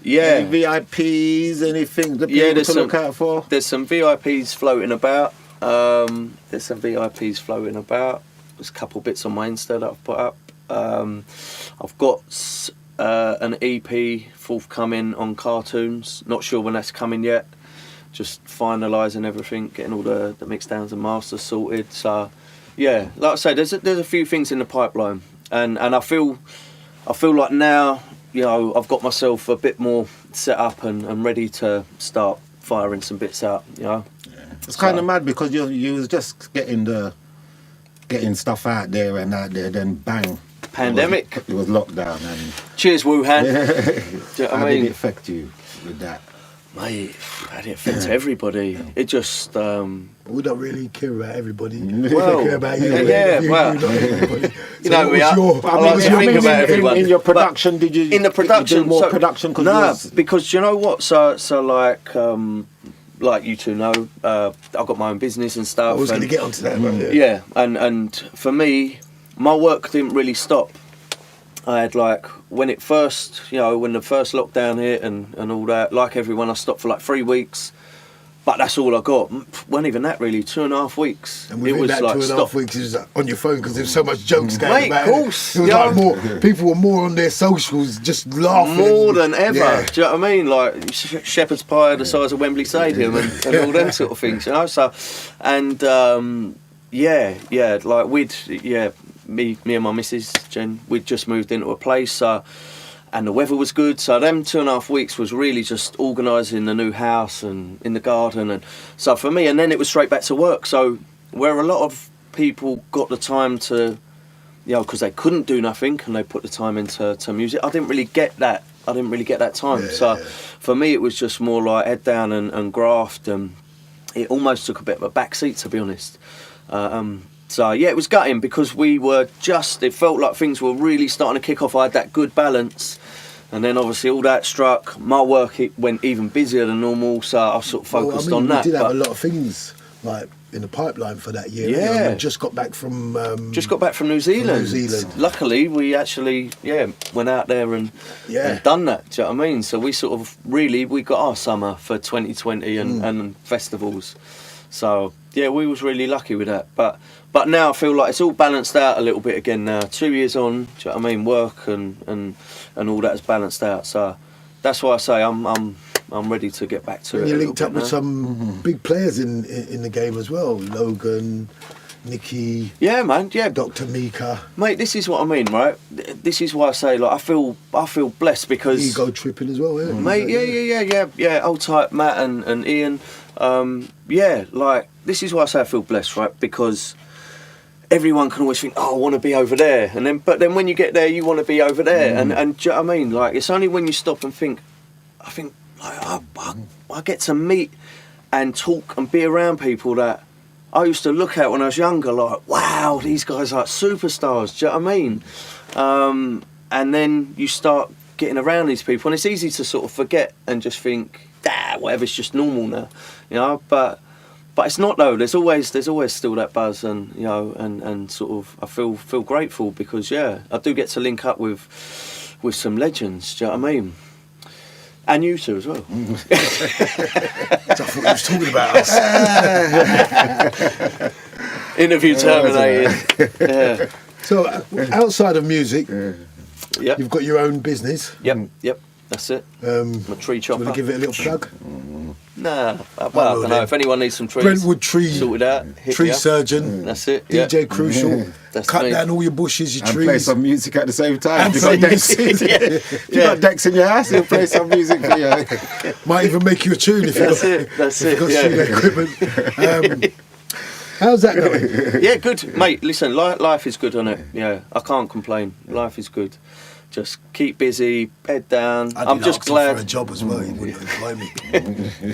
Yeah. Any VIPs? Anything that people to look out for? There's some VIPs floating about. There's a couple bits on my Insta that I've put up. I've got an EP forthcoming on Cartoons. Not sure when that's coming yet. Just finalising everything, getting all the mix downs and masters sorted. So yeah, like I say, there's a few things in the pipeline, and I feel like now I've got myself a bit more set up and ready to start firing some bits out. Yeah. It's kind of mad because you was just getting stuff out there, then bang. Pandemic. It was lockdown. And cheers, Wuhan. Do you know what I mean? Did it affect you with that? Mate, how did it affect everybody? It just... We don't really care about everybody. Well, we care about you. Well, in your production, did you? In the production, do more production? Because you know what? So like you two know, I've got my own business and stuff. I was going to get onto that. Yeah, and for me, my work didn't really stop. I had like, when it first, you know, when the first lockdown hit and all that, like everyone, I stopped for like 3 weeks. But that's all I got. Wasn't even that really. 2.5 weeks. And within it was that like 2.5 weeks, it was on your phone because there was so much jokes going Mate, about of course. it. It was like more, people were more on their socials just laughing. More than ever. Yeah. Do you know what I mean? Like shepherd's pie the size of Wembley Stadium and all them sort of things, you know? So, and like me and my missus, Jen, we'd just moved into a place, and the weather was good, so them 2.5 weeks was really just organising the new house and in the garden, and so for me, and then it was straight back to work. So where a lot of people got the time to, you know, because they couldn't do nothing and they put the time into music, I didn't really get that. I didn't really get that time. So for me, it was just more like head down and graft, and it almost took a bit of a backseat, to be honest. So yeah, it was gutting because we were just, it felt like things were really starting to kick off. I had that good balance, and then obviously all that struck. My work, it went even busier than normal, so I sort of focused on that. We did have a lot of things like in the pipeline for that year. Yeah. We just got back from New Zealand. Luckily, we actually went out there and done that. Do you know what I mean? So we sort of we got our summer for 2020 and festivals. So yeah, we was really lucky with that. But now I feel like it's all balanced out a little bit again now. 2 years on, do you know what I mean? Work and all that is balanced out. So that's why I say I'm ready to get back to it. You linked up with some big players in the game as well. Logan, Nicky. Yeah, man. Yeah, Dr. Mika. Mate, this is what I mean, right? This is why I say, like, I feel blessed because Ego tripping as well, yeah. Mate, yeah. Old type Matt and Ian. Like, this is why I say I feel blessed, right? Because everyone can always think, oh, I want to be over there, but then when you get there, you want to be over there, and do you know what I mean? Like, it's only when you stop and think, I get to meet and talk and be around people that I used to look at when I was younger, like, wow, these guys are like superstars, do you know what I mean? And then you start getting around these people, and it's easy to sort of forget and just think, whatever's just normal now, you know, but it's not though. There's always still that buzz, and you know, and sort of I feel grateful because I do get to link up with some legends. Do you know what I mean? And you two as well. I thought he was talking about us. Interview terminated. Yeah. So outside of music, You've got your own business. Yep. That's it. I'm a tree chopper. Want to give it a little plug? Nah. Well, I don't know. If anyone needs some trees, Brentwood tree sorted out. Tree surgeon. That's it. DJ Crucial. That's Cut me. down all your bushes, your And trees. play some music at the same time. And If you got play decks, if you got decks in your house, he'll play some music for you. Might even make you a tune if That's you've got it. studio equipment. How's that going? Yeah, good, mate. Listen, life is good, isn't it? Yeah, I can't complain. Life is good. Just keep busy, head down. I'm just glad. For a job as well, he wouldn't employ me.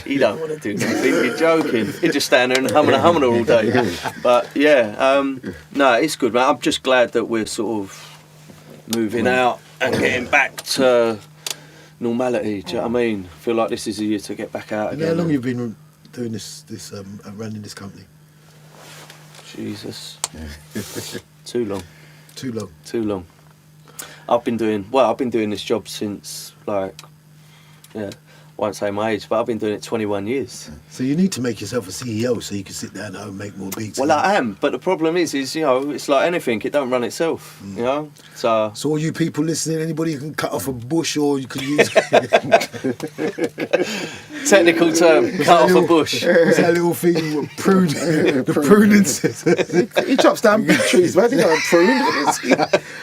You don't want to do nothing. You're joking. You just stand there and humming all day. But no, it's good, man. I'm just glad that we're sort of moving out and getting back to normality. Do you know what I mean? I feel like this is a year to get back out And again. how long you've been doing this running this company? Jesus. Too long. Too long. I've been doing this job since, like, I won't say my age, but I've been doing it 21 years. So you need to make yourself a CEO so you can sit down at home and make more beats. Well, I am, but the problem is, you know, it's like anything, it don't run itself, you know? So all you people listening, anybody who can cut off a bush or you can use... technical term, cut off a bush. What's that little thing, prune, the pruning... He chops down big trees, man. He got a prune.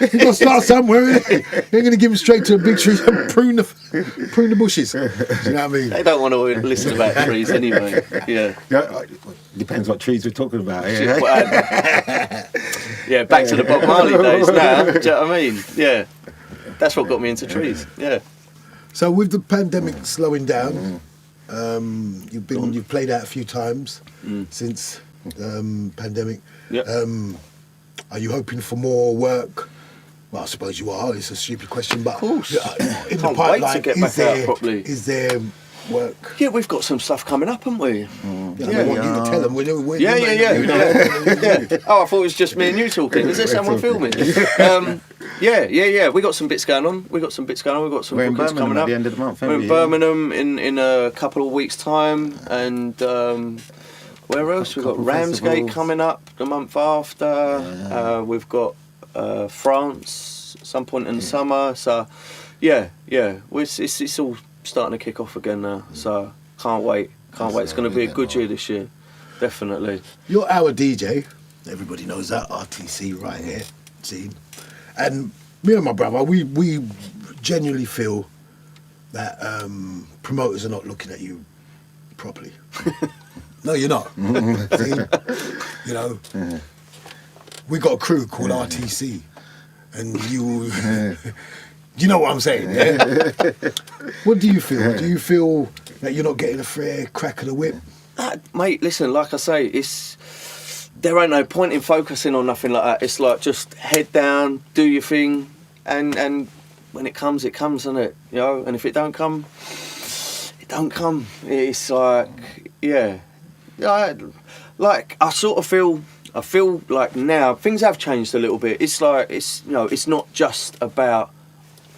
You've got to start somewhere, innit? You ain't going to give him straight to the big trees and prune the bushes. Do you know what I mean? They don't want to listen about trees anyway. Yeah. Depends what trees we're talking about. Back to the Bob Marley days now. Do you know what I mean? Yeah. That's what got me into trees. Yeah. So with the pandemic slowing down, you've played out a few times since pandemic. Yep. Are you hoping for more work? Well, I suppose you are. It's a stupid question, but of course. in Can't the pipeline, wait to get back out properly. Is there work? Yeah, we've got some stuff coming up, haven't we? Yeah, I want you to tell them. Yeah. Oh, I thought it was just me and you talking. Is there someone filming? Yeah. We got some bits going on. We've got some bookings coming at up. the end of the month. We're in Birmingham in a couple of weeks' time, and where else? We've got Ramsgate coming up the month after. We've got France some point in the summer. So yeah. It's all starting to kick off again now. So can't wait. It's going to be a good year this year, definitely. You're our DJ. Everybody knows that. RTC right here. See, and me and my brother, we genuinely feel that promoters are not looking at you properly. No, you're not. See? You know, we got a crew called RTC, and you know what I'm saying, yeah? What do you feel? Do you feel that you're not getting a fair crack of the whip? Mate, listen, like I say, there ain't no point in focusing on nothing like that. It's like just head down, do your thing, and when it comes, isn't it? You know, and if it don't come, it don't come. It's like, yeah. Like I sort of feel like now things have changed a little bit. It's like it's not just about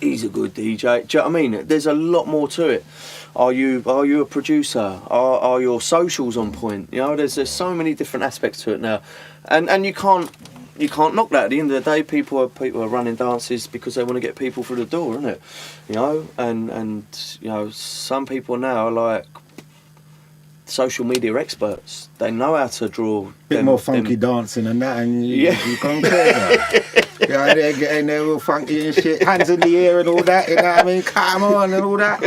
he's a good DJ. Do you know what I mean? There's a lot more to it. Are you a producer? Are your socials on point? You know, there's so many different aspects to it now, and you can't knock that. At the end of the day, people are running dances because they want to get people through the door, isn't it? You know, and you know, some people now are like social media experts. They know how to draw. Bit more funky dancing and that, and you can't clear that. Yeah, they're getting there all funky and shit, hands in the air and all that, you know what I mean? Come on and all that.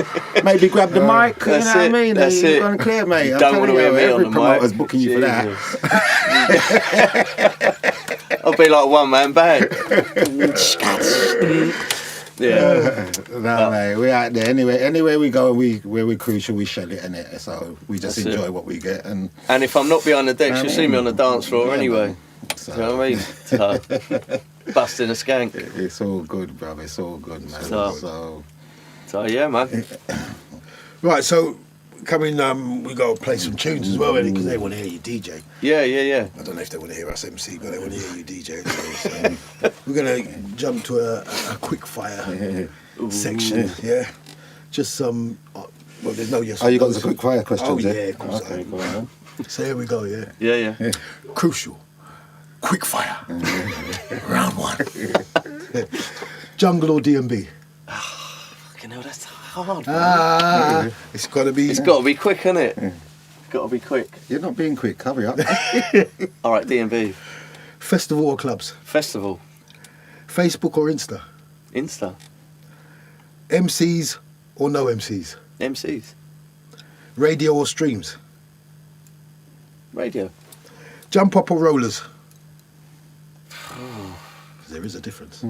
Maybe grab the mic, you know what I mean? That's you're it. going to clear, mate. You I'm don't telling want to hear you, me on every the promoter's mic. booking you for that. I'll be like a one-man band. Yeah. No, mate, we're out there. Anyway we go, we're crucial, we shell it, innit? So we just That's enjoy it. what we get. And if I'm not behind the decks, you'll see me on the dance floor anyway. So, Do you know what I mean? So, busting a skank. it's all good, brother. It's all good, man. So yeah, man. Right, so coming, we got to play some tunes as well, because they want to hear you DJ. Yeah. I don't know if they want to hear us MC, but they want to hear you DJ. So we're going to jump to a quick fire section, yeah? Just some, well, there's no yes. Oh, you got the quick fire questions, Oh, yeah, of course. Okay, go on. So here we go, yeah? Yeah. Crucial. Quick fire. Round one. Jungle or D&B? Fucking hell, that's hard. It's got to be. It's got to be quick, isn't it? Got to be quick. You're not being quick, hurry up. All right, D&B. Festival or clubs? Festival. Facebook or Insta? Insta. MCs or no MCs? MCs. Radio or streams? Radio. Jump up or rollers? There is a difference.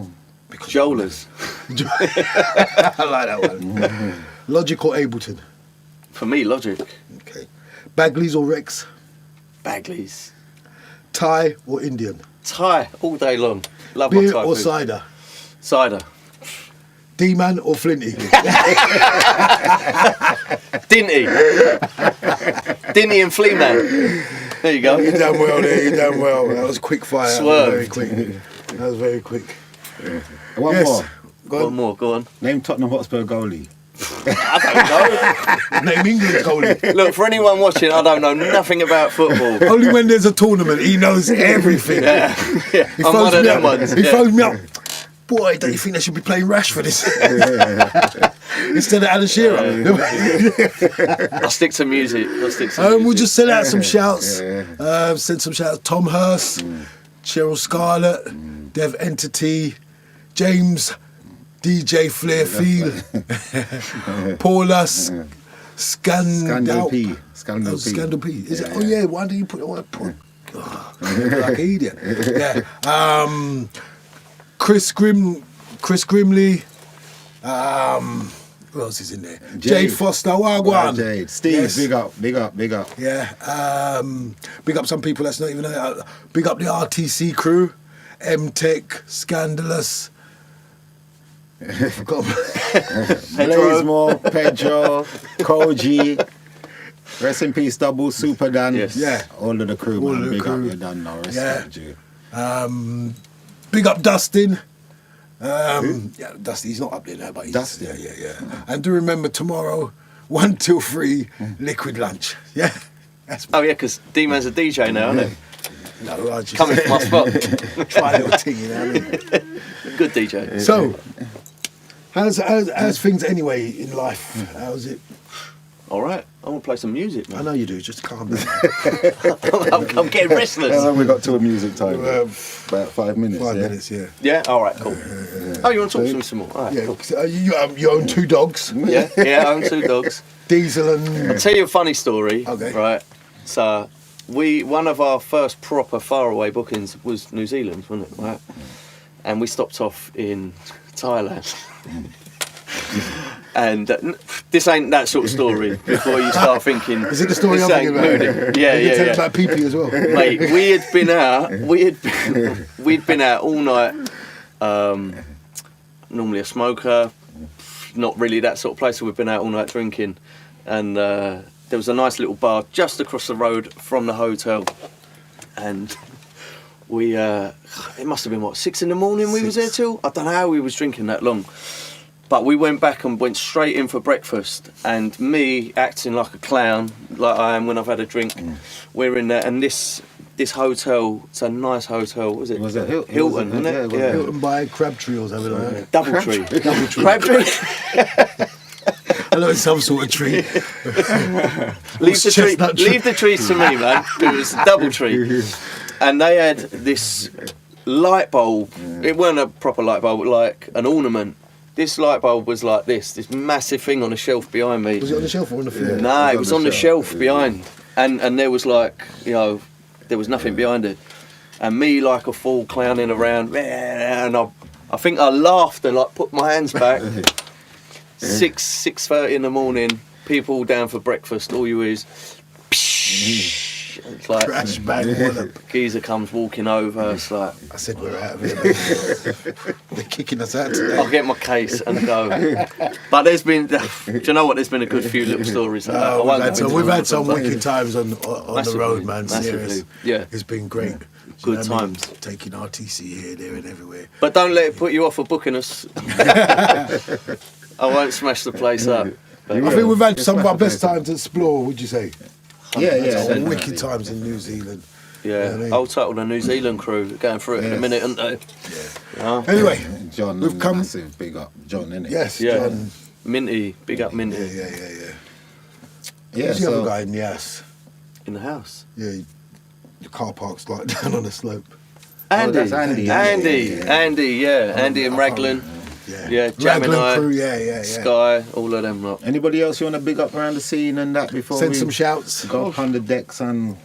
Because Jolers. I like that one. Logic or Ableton? For me, Logic. Okay. Bagleys or Rex? Bagleys. Thai or Indian? Thai all day long. Love my Beer Thai or food. cider? Cider. D-Man or Flinty? Dinty. Dinty and Flea Man. There you go. You done well there, you done well. That was quick fire. Swerved. That was very quick. One Yes. more. One more, go on. Name Tottenham Hotspur goalie. I don't Name England goalie. know. Look, for anyone watching, I don't know nothing about football. Only when there's a tournament, he knows everything. Yeah. He I'm one of them ones. He yeah. phones me up. Boy, don't you think they should be playing Rashford instead of Alan Shearer? I'll stick to music. Music. We'll just send out some shouts. Send some shouts. Tom Hurst, Cheryl Scarlett, Dev Entity, James, DJ Flairfield, Paula, Scandal P. Scandal P. Is it? Oh yeah. Why do you put? Like an idiot. Yeah. Chris Grimley. Who else is in there? Jade Foster. Wagwan. Jade. Steve. Yes. Big up. Yeah. Big up some people that's not even. Big up the RTC crew. M-Tech, Scandalous. Blazemore, Pedro, Koji. Rest in peace, Double, Super Dan. Yes. Yeah. All of the crew, All man. of the Big crew. up, you done now. Respect you. Big up Dustin. Yeah, Dusty, he's not up there now, but he's Dusty. Yeah. And do remember tomorrow, 1 till 3, liquid lunch. Yeah. That's Oh yeah, because D-Man's a DJ now, isn't he? no, I just Coming from my spot. try a little thing, you know what I mean? Good DJ. So, how's things anyway in life? How's it? All right, I want to play some music, I man. know you do. Just calm down. I'm getting restless. How long we got to a music time? Um, About 5 minutes. 5 yeah? minutes, yeah. Yeah. All right. Cool. Oh, you want to talk to me some more? All right. Yeah, Cool. 'cause, you own 2 dogs, Yeah. I own 2 dogs. Diesel and I'll tell you a funny story. Okay. Right. So, one of our first proper faraway bookings was New Zealand, wasn't it? Right. And we stopped off in Thailand. And this ain't that sort of story. Before you start thinking, Is it the story this I'm thinking ain't about? moody. Yeah, You can tell yeah. about pee-pee as well. Mate, we had been out. We'd been out all night. Normally a smoker, not really that sort of place. So we'd been out all night drinking, and there was a nice little bar just across the road from the hotel, and we it must have been what 6 in the morning. We was there till I don't know how we was drinking that long. But we went back and went straight in for breakfast, and me acting like a clown, like I am when I've had a drink. We're in there, and this hotel, it's a nice hotel, was it? Was it Hilton? Hilton, Was it? wasn't it? Yeah, it was Yeah. Hilton by Crabtree or something like that. Doubletree. Doubletree. Crabtree. I know it's some sort of tree. Chestnut tree. Leave the trees to me, man. It was Doubletree. And they had this light bulb. It weren't a proper light bulb, but like an ornament. This light bulb was like this massive thing on a shelf behind me. Was it on the shelf or on the floor? No, it was on the shelf behind. And there was like, there was nothing behind it. And me like a fool clowning around. And I think I laughed and like put my hands back. 6:30 in the morning, people down for breakfast, all you is it's like Crash bang wallop. geezer comes walking over, it's like I said we're out of here. mate. They're kicking us out today. I'll get my case and go. But there's been, do you know what? There's been a good few little stories like that. I won't go into We've all had of some them, but wicked times on the Massively, road, man. massively, Serious. yeah. It's been great. Good You know what I mean? times. Taking RTC here, there, and everywhere. But don't let it put you off for booking us. I won't smash the place up. But, I think we've had some of our best times to explore. Would you say? Yeah. Some wicked times in New Zealand. yeah, You know what I mean? I'll title the New Zealand crew going through it in a Yes. minute, aren't they? Yeah. Anyway, John, We've come- massive big up. John, innit? yes, Yeah. John. Minty, big up Minty Yeah. Yeah, Who's the other so guy in the house? in the house. Yeah, the car park's like down on the slope. Andy, that's Andy. Andy, Andy and Raglan, yeah, Raglan Gemini, crew, yeah. Sky, all of them lot. anybody else you want to big up around the scene and that before Send we some shouts. go up on the decks and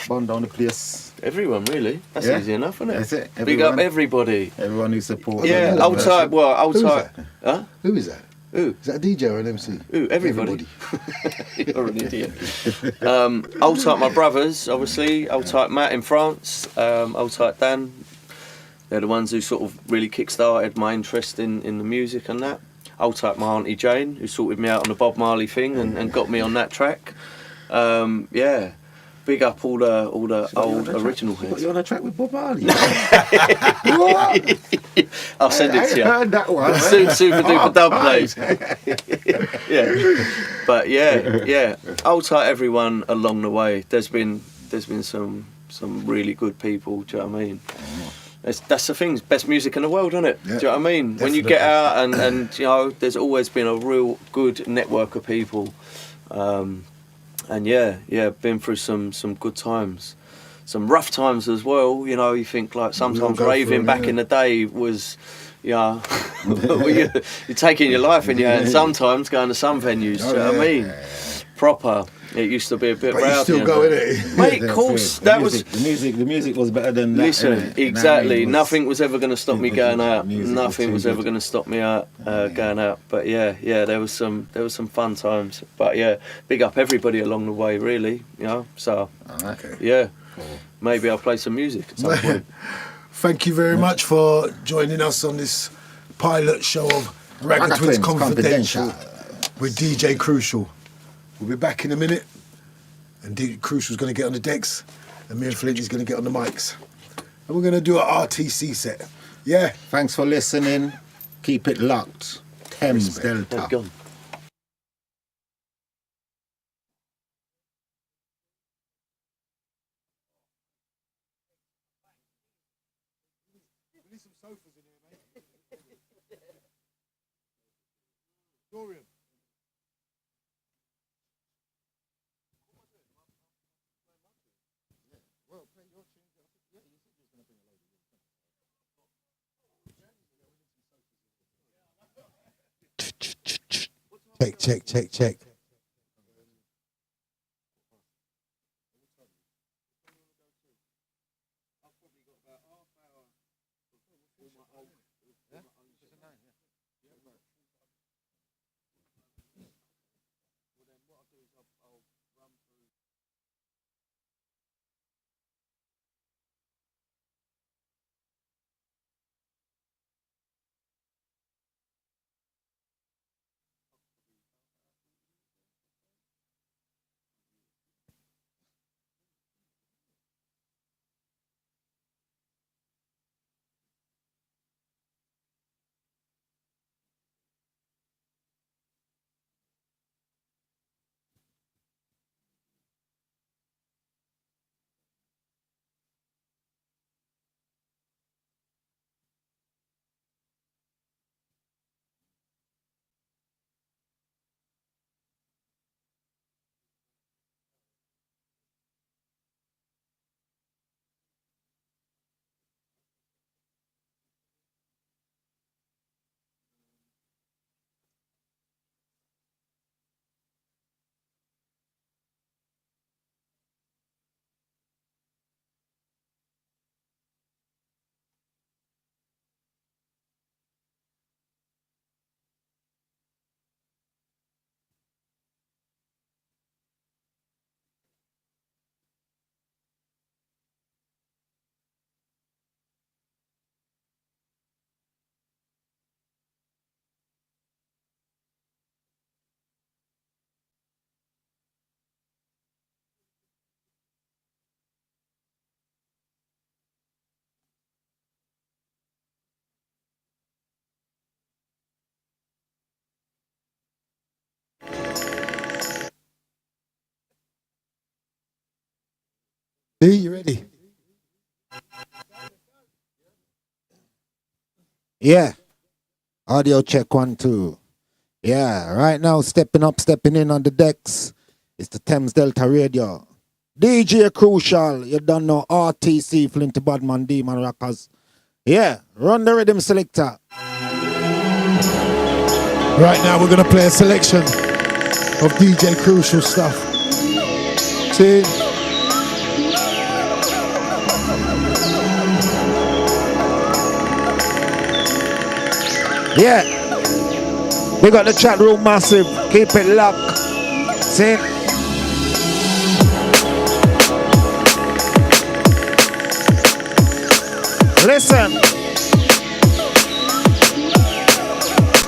burn down the place? Everyone really. That's Yeah. easy enough, isn't it? That's it. Big up Everyone. everybody. Everyone who supports. Yeah, know old that type. Well, old Who's type. that? Huh? Who is that? Who? Is that a DJ or an MC? Who? Everybody. You're an idiot. Old type, my brothers, obviously. Old type Matt in France. Old type Dan. They're the ones who sort of really kick-started my interest in the music and that. Old type my auntie Jane, who sorted me out on the Bob Marley thing and got me on that track. Yeah. Big up all the old original heads. You're on a track with Bob Marley. I'll send it to you. I heard that one. Super duper dub plays. Yeah, but yeah. I'll tell everyone along the way. There's been some really good people. Do you know what I mean? That's the thing. Best music in the world, isn't it? Yeah, Do you know what I mean? When you definitely. get out and there's always been a real good network of people. And been through some good times. Some rough times as well, you think like sometimes go raving through, back yeah. in the day was, you're taking your life in your hands sometimes, going to some venues, do you know what I mean? Proper. It used to be a bit But you rowdy. still and go that. in it. Mate, of course, that was... the music was better than that. Listen, innit? exactly. It was- Nothing was ever going to stop me it was going just- out. music was Nothing too was good. ever going to stop me out going out. But yeah, there was some fun times. But yeah, big up everybody along the way, really. So Okay. yeah, maybe I'll play some music at some point. Thank you very much for joining us on this pilot show of Ragga Twins Confidential with DJ Crucial. We'll be back in a minute, and Crucial's going to get on the decks, and me and Flinty's going to get on the mics, and we're going to do an RTC set. Yeah. Thanks for listening. Keep it locked. Thames Delta. Gone. Check. D, you ready? Yeah. Audio check 1, 2. Yeah, right now stepping in on the decks. It's the Thames Delta Radio. DJ Crucial, you don't know RTC, Flinty Badman, Demon Rockers. Yeah, run the rhythm selector. Right now we're going to play a selection of DJ Crucial stuff. See? Yeah. We got the chat room massive. Keep it locked. See? Listen.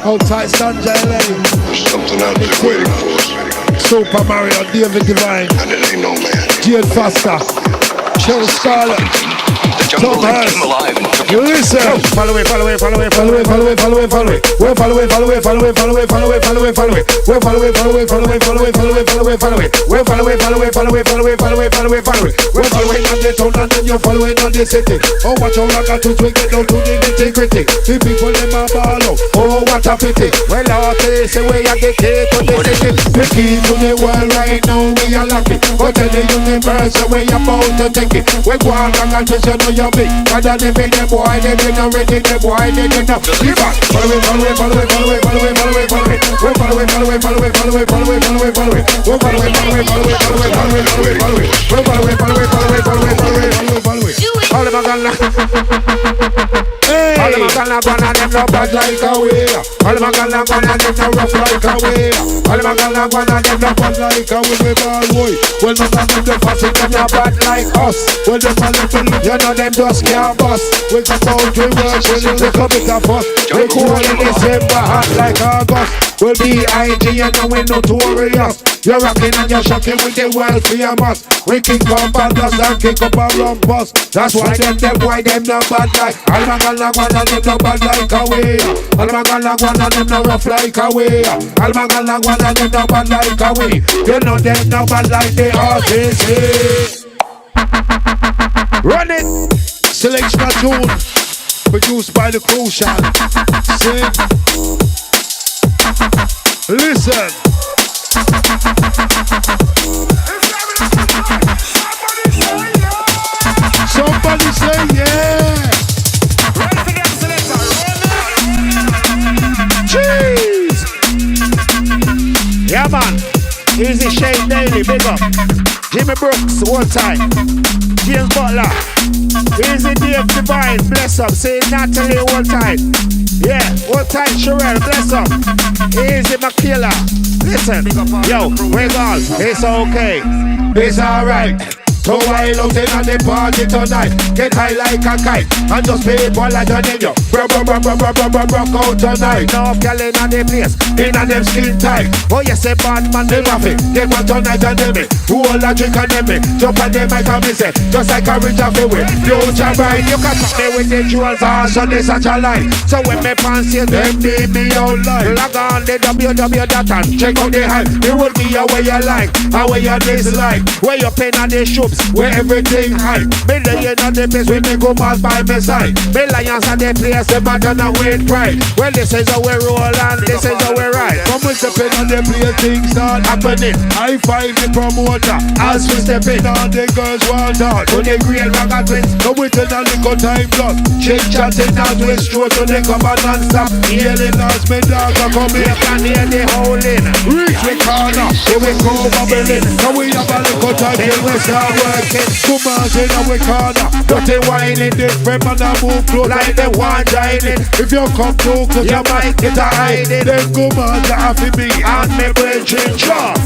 Hold tight, Sanjay Lane. There's something out there waiting for us. Super Mario, David Divine. And it ain't no man. Jade Foster. Cheryl Scarlett. Tom Hurst. You listen. Follow it. We're following. On the town and then you're following on the city. Oh, watch how Raga to get down to the nitty-gritty. The people them a ball out. Oh, what a pity. Well, artists say we are the key to the city. The key to the world right now we are lucky. But tell the universe we are about to take it. We go on and just you know you're big. But then if the boy they didn't ready, the boy they didn't. Give back. Follow it. All of my gonna them no bad like a way. All of my gonna them no rough like a way. All of my gonna them no bad like a way. We ball boy. Well, no man them fussy them no bad like us. Well, them a little, you know them just can't bust. We come out to work, we look a bit of fuss. We cool in December, hot like August. We'll be IG and now we notorious. You're rocking and you're shocking with the world famous. We kick up and dust and kick up a rumpus. That's why them why them no bad like. Almagala guana them no bad like away. Almagala guana them no rough like away. Almagala guana them no bad like away. You know them no bad like the artists. Run it! Selection tune produced by the Crucial. Sing. Listen. Somebody say yeah. Jeez. Yeah man. Easy Shade Daily, big up. Jimmy Brooks, one time. James Butler. Easy Dave Divine, bless up. Say Natalie, one time. Yeah, one time Sherelle, bless up. Easy Makila. Listen, yo, we're gone. It's okay. It's alright. So wild out in on the party tonight. Get high like a kite and just people like a nigga. Rock out tonight. No girl in on the place, in on them skin tight. Oh yes, a bad man, they love it. They want tonight and them it. Who all a drink and them it. Jump on them like a miss it. Just like a rich off the way. You jump right, you can touch me with the jewels. So they such a line. So when me pants here, them need me online. Log on the www.com. Check out the hype. It will be a way you like, a way you dislike. Where you paying on the shoes. Where everything high. Me laying on the place with me go pass by my side. Me lions on the place, the matter now with pride. Well, this is how we roll and this is how we ride. Come we stepping on the place, things start happening. I find the promoter as we stepping on the girls want out. To the great Raga twins, come with a little time plus. Chit chatting as we stroll to the cover non-stop. Healing as me dog are coming. You can hear the howling. Reach the corner, here we go bubbling. Now we have a little time till we start working. Come on, in our corner. Dirty wine in this frame and I move close like the one dining. If you come too close, you might get a hiding. Then come on, you have to me and me brethren.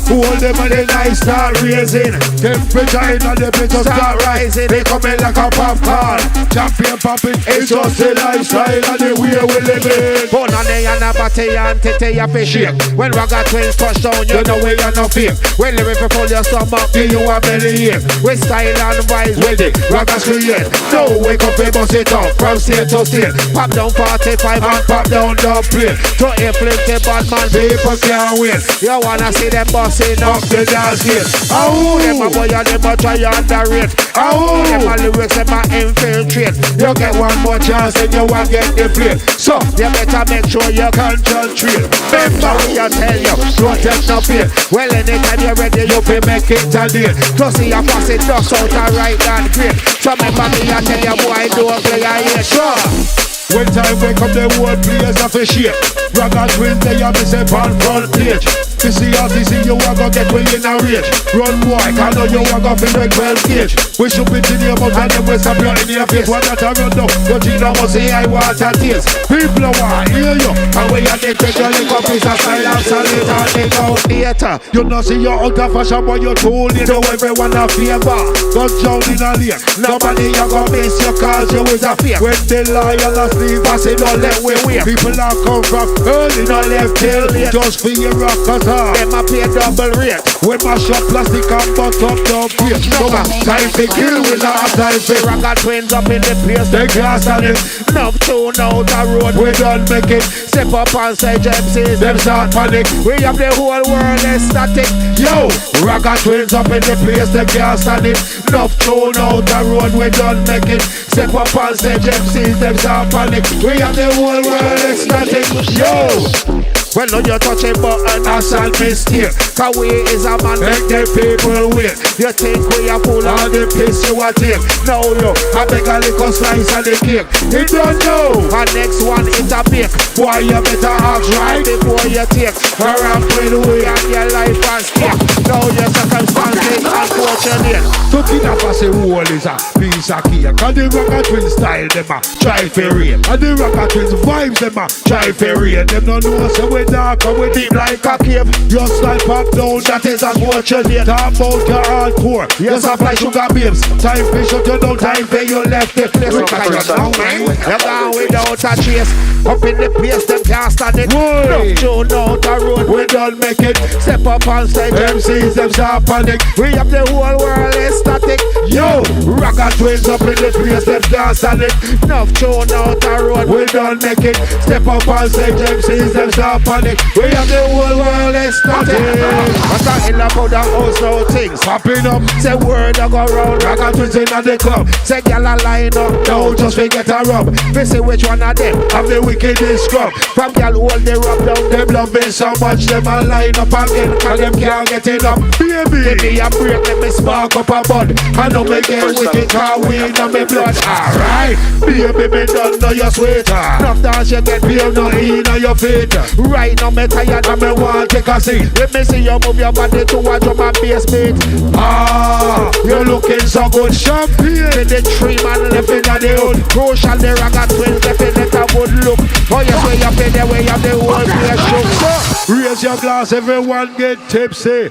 Hold them and the lights start raising. Temperature in the place start rising. They coming like a popcorn. Champion popping, it's just the lifestyle and the way we live it. Put on the and a body and tete ya fi shake. When Raga twins touch down, you know we are no fake. When lyric for full your stomach, give you a belly ache. We style and vibes with it, Raga's create. No, wake up and bust it up from state to state. Pop down 45 and pop down the plate. To inflict the bad man, people can't win. You wanna see them busting up the dance gate. Oh, them a boy and them a try underrate. Oh, them a lyrics them a infiltrate. You get one more chance and you won't get the plate. So, you better make sure you concentrate. Remember what I tell you, don't take no fear. Well, anytime you're ready, you can make it today. Plus, see you pass it dust out and right and great. So remember me, I tell you, boy, don't play a hate. Sure. When time wake up, the whole players have a shape. Raga twins, they have this on front page. To see how to see you are gonna get way in a rage. Run boy, I know you are gonna feel like 12 gauge. We should be in your mouth and then we stop you in your face. What that I run down, your team now must say I want a taste. People want hear you, and when you take your little piece of silence and it and take out theater. You know see you out of fashion, but you're too late. Do everyone a favor, don't drown in a lake. Nobody you gonna miss you cause you is a fake. When the lion a sleep, I say don't let we wait. People are come from early, not left till late. Just for your rock. Them a pay double rate. When my shot plastic and butt up down plate. No time to kill, we not have time for Raga twins up in the place. they glass on it. No tune out the road. We done make it. Step up and say MCs. Them start panic. We have the whole world ecstatic. Yo, Raga twins up in the place. They gas on it. No tune out the road. We done make it. Step up and say MCs. Them start panic. We have the whole world ecstatic. Yo. Well, no, you're touching button, that's a mistake. Cause we is a man, Make the people wait. you think we are full All of the piss you a take. no, yo. I take a little slice of the cake. You don't know. And next one is a bake. Boy, you better act right Before you take around with the way. and your life and stake. Now your circumstances unfortunate. Talking of us a wall is a piece of cake. And the Raga twins style them a try for real. And the Raga twins vibes them a try for real. Them don't know so we dark and we deep like a cave. Your style pop down, that is unfortunate. Talk about your hardcore. Yes, I fly sugar babes. Time for shut you down, time for you left the place. You're gone without a trace. Up in the place, them can't stand it. No tune out the road, we don't make it. Step up on stage, MCs, them start panic. We have the whole world ecstatic. Yo, Ragga Twins up in the place, them can't stand it. No tune out the road, we don't make it. Step up on stage, MCs, them start panic. We have the whole world ecstatic. I'm talking about the house now things popping up. Say word I go round, Ragga Twins in the club. Say gyal a line up, now just forget a rub. We see which one of them have the wickedest scrub. From gyal hold the rub down, them love it so much. Them a line up again, cause them can't get it up. Baby, give me a break, let me spark up a bud. I know me get wicked, cause we in my blood. Alright, baby, me don't know your sweater. Enough dance you get paid, no in your feet. Right now me tired and me want take a seat. Let me see you move your body to a drum and bass beat. Ah, you're looking so good, champagne. With the tree man left in the hood. Crucial, the Ragga Twins left in it a good look. Oh yes, way up in there, way up the whole place shook. Raise your glass, everyone get tipsy.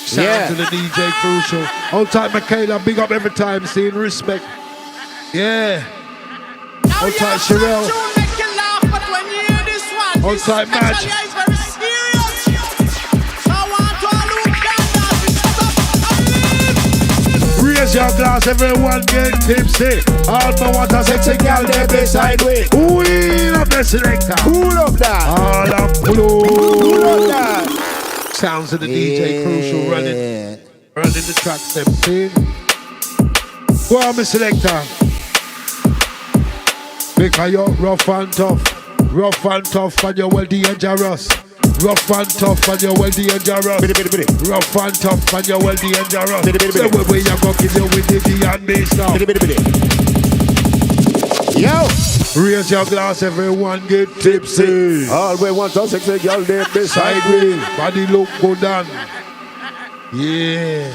Shout out to the DJ Crucial. Old time Michaela, big up every time, seeing respect. Yeah. Old time Sherelle. Old time Madge. Raise your glass, everyone get tipsy. All my want a sexy girl, they beside me. Who up the selector? Cool up that. All up cool up that. Sounds of the DJ Crucial running the track, them see. Go on, my selector. Because you're rough and tough and you're well dangerous. Rough and tough and you're well dangerous. Rough and tough and you're well dangerous. So where you go give you with the D and bass now. Yo! Raise your glass, everyone get tipsy. All we want a sexy girl there beside me. Body look good on. Yeah.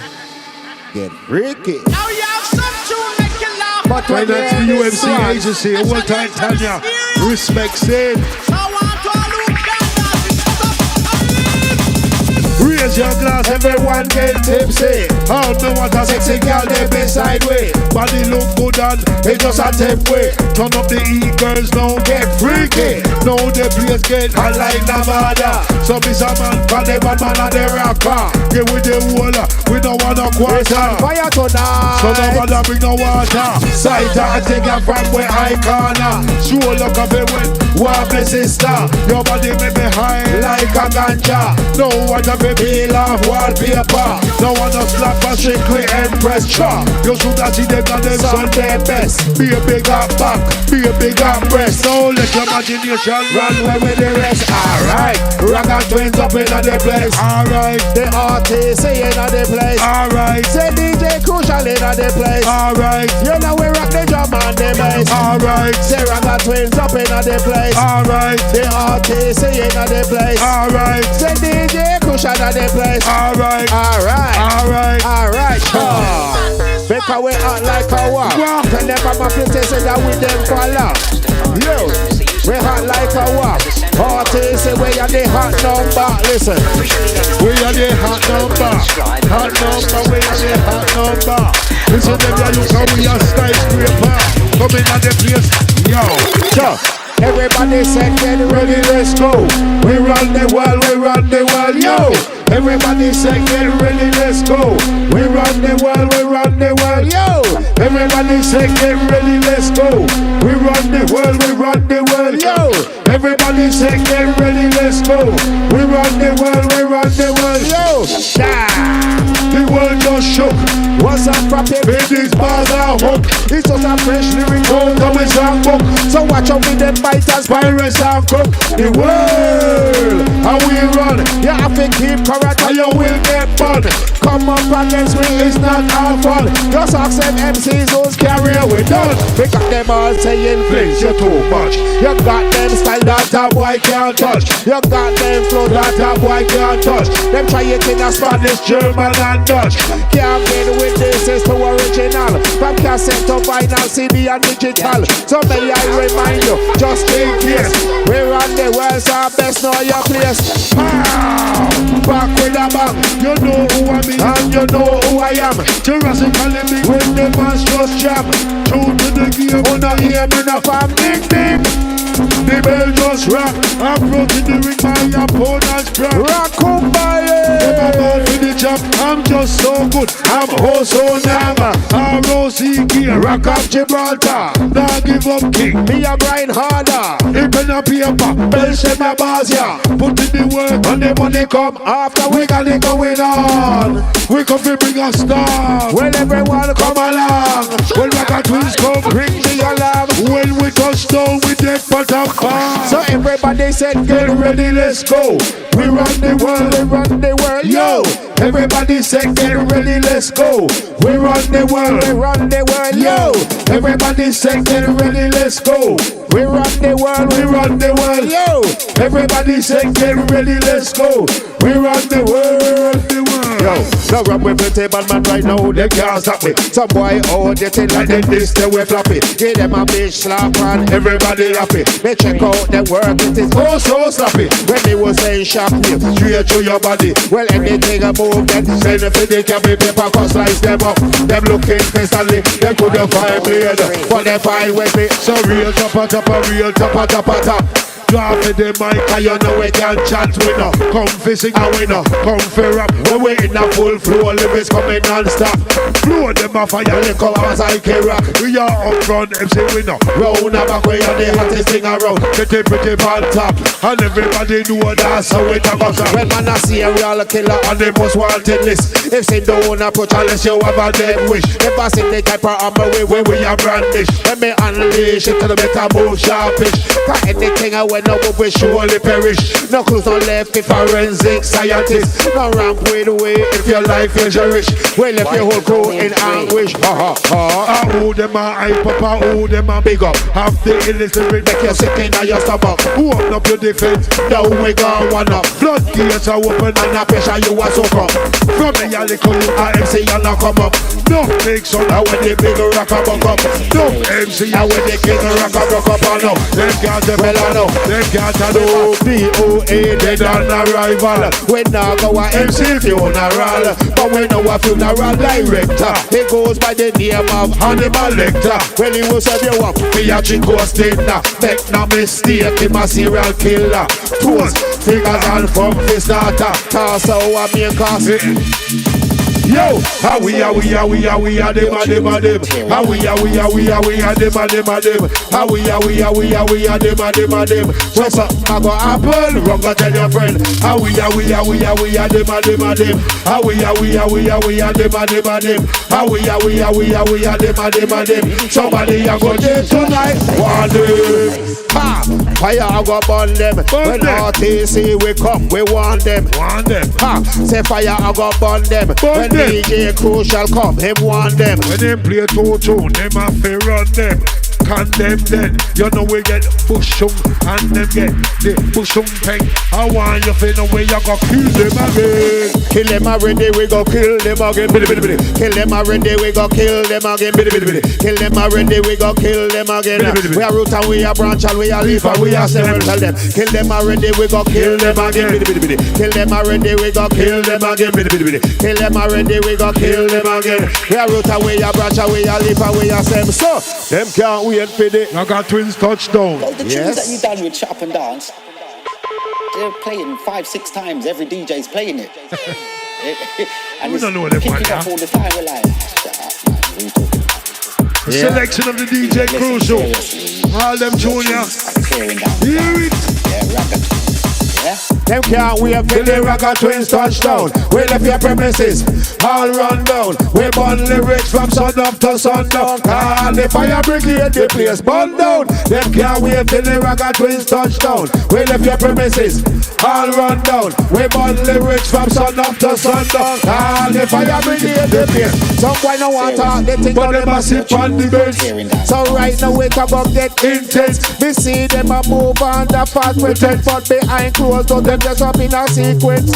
Get freaky. Now you have some tune make you laugh. But when that's the UMC agency, one time Tanya, respect said. Raise your glass, everyone get tipsy. All me want a sexy girl there beside way. Body look good and it just a temp way. Turn up the E-girls now get freaky. Now the place get hot like Nevada. So be some man for the bad man and the rocker. Get with the whole, we don't want a quarter. Fire tonight. So no bother bring no water. Sight and take you from where I corner. Show look up it when wobble sister. Your body make me high like a ganja. No one to be peel off wallpaper. No one to slap a strictly Empress chop. You should have seen them on them Sunday best. Be a big up back, be a big up breast. So let your imagination run away with the rest. Alright, Ragga Twins up in the place. Alright, the artist in the place. Alright, say DJ Crucial in the place. Alright, you know we rock the drum and the bass. Alright, say Ragga Twins up in the place. Alright, the artist in the place. Alright, say DJ Crucial in the place. Alright, alright, alright, alright, because we act like a walk. Tell them I'm a pretty say that with them for love. Yo, we hot like a walk. Artists say we are the hot number. Listen, we are the hot number. Hot number, we are the hot number. Listen them, yeah, you come with your skyscraper. Come in on the place, yo. Everybody said get ready, let's go. We run the world, yo. Everybody say get ready, let's go. We run the world, yo. Everybody say get ready, let's go. We run the world, yo. Everybody say get ready, let's go. We run the world, yo. The world just shook. What's up, property? Baby's bars are hooked. It's just a fresh lyric, don't come in some book. So watch out with them biters, pirates and cook. The world, how we run. You have to keep correct or you will get burned. Come up against me, it's not our fun. Just ask them MCs who's carry we done. We got them all saying things, you're too much. You got them style that a boy can't touch. You got them flow that a boy can't touch. Them try it in a Spanish, German and Dutch. Can't get with this, is too original. From cassette to vinyl, CD and digital. So may I remind you, just in case, we're on the world, so best know your place. Pow! Back with a bang. You know who I am and you know who I am. Jurassically me when the monstrous jam. True to the game, wanna hear me now from big big. The bell just rock. Approaching the ring, my opponent's crack. Rock on by Never bad for the job. I'm just so good. I'm also never. ROC gear, rock up Gibraltar. Now give up king. me a grind harder. It pen a paper, bell set my bars, yeah. Put in the work and the money come after we got it going on. We come to bring a star. Well, everyone Come along. When Ragga Twins come, bring the alarm. When we touch down, we take pot of bar. So everybody said, Get ready, let's go. We run the world, we run the world, yo. Everybody said, get ready, let's go. We run the world, we run the world, yo. Everybody said, get ready, let's go. we run the world, We run the world, yo. Everybody said, get ready, let's go. We run the world, Yo, no run with the table man right now, they can't stop me. Some boy out they think like this, they way floppy. Give them a bitch slap and everybody happy. They check out the work, it is oh so sloppy. When they was saying sharp wheel, straight to your body. Well, anything I move, then send it for the cabin paper, cause slice them up. Them looking constantly, they couldn't find me, but they find with me. So real real top. Drop in the mic, and you know we can chat winner. Come fi sing a winner, come fi rap. We in a full flow, lyrics coming non-stop. Blow them off and you lick up as I can rock. We are up front, MC winner. Round and back, we are the hottest thing around. Get it pretty on top, and everybody know that's how it a goes. When man I see a real killer On the most wanted list. if they don't approach unless you have a dead wish. Never seen the type of armor When we are brandish, when me unleash it to the better move sharpish. Cause anything I went up will surely perish. no clues on left if Forensic scientist, no ramp way the way if your life is rich. well if your whole crew in anguish. Ha ha ha. Who them a hype up and who them a big up. Have the illiterate Make you sick in your stomach. open up your defense. Now we got one up. Floodgates are open And I pressure you a soak up. from me a little you a MC See you not come up. no big son. Now when the big rocker buck up. No MC Now when the king rocker buck up I know. them can't Well I know. them can't do DOA dead on arrival. we now go a MC funeral. But we know a funeral director. He goes by the name of Hannibal Lecter. When he will serve you up. Me a drink hosting make no mistake, him a serial killer. Toes, fingers and from his starter. Toss our main cast. Yo, how we are them a them. How we are them a them. How we are them a them. What's up? I go apple, wrong go tell your friend. How we are them a them. How we are them a them. How we are them a them. Somebody a go dead tonight. One day. Ha! Fire I go burn them. When RTC we come, we want them. Ha! Say fire I go burn them. When DJ KRUCIAL come, him want them. When them play two tune, them a fi run them. Condemn them, you know we get bushung and them get the bushung peng. I want you to know where you go kill them again. Kill them already, we go kill them again. Kill them already, we go kill them again. Kill them already, we go kill them again. We are root and we are branch and we are leaf and we are several. Tell them. Kill them already, we go kill them again. Kill them already, we go kill them again. Kill them already, we go kill them again. We are root and we are branch and we are leaf and we are several. So them can't wait for the Ragga Twins touchdown. Well, the tunes Yes. that you done with Shut Up and Dance, they're playing 5-6 times. Every DJ's playing it. And We it's don't know them picking one, up yeah. all the time. We're like, shut up, man. What are you talking about? The selection of the DJ Crucial. Seriously. All them junior. I'm clearing down. Hear it. Yeah, Raga. Yeah. them can't wait for the Ragga Twins touchdown. We left your premises all run down. We burn lyrics from sun up to sundown. Call the fire brigade, the place burn down. Them can't wait for the Ragga Twins touchdown. We left your premises all run down. We burn lyrics from sun up to sundown. Call the fire brigade, the place. Some boy no want talk, they think But on them them a sip on the bench. Clearing down. so right now we talk about get intense. We see them a move on the path with 10 foot behind closed doors. Them just up in a sequence.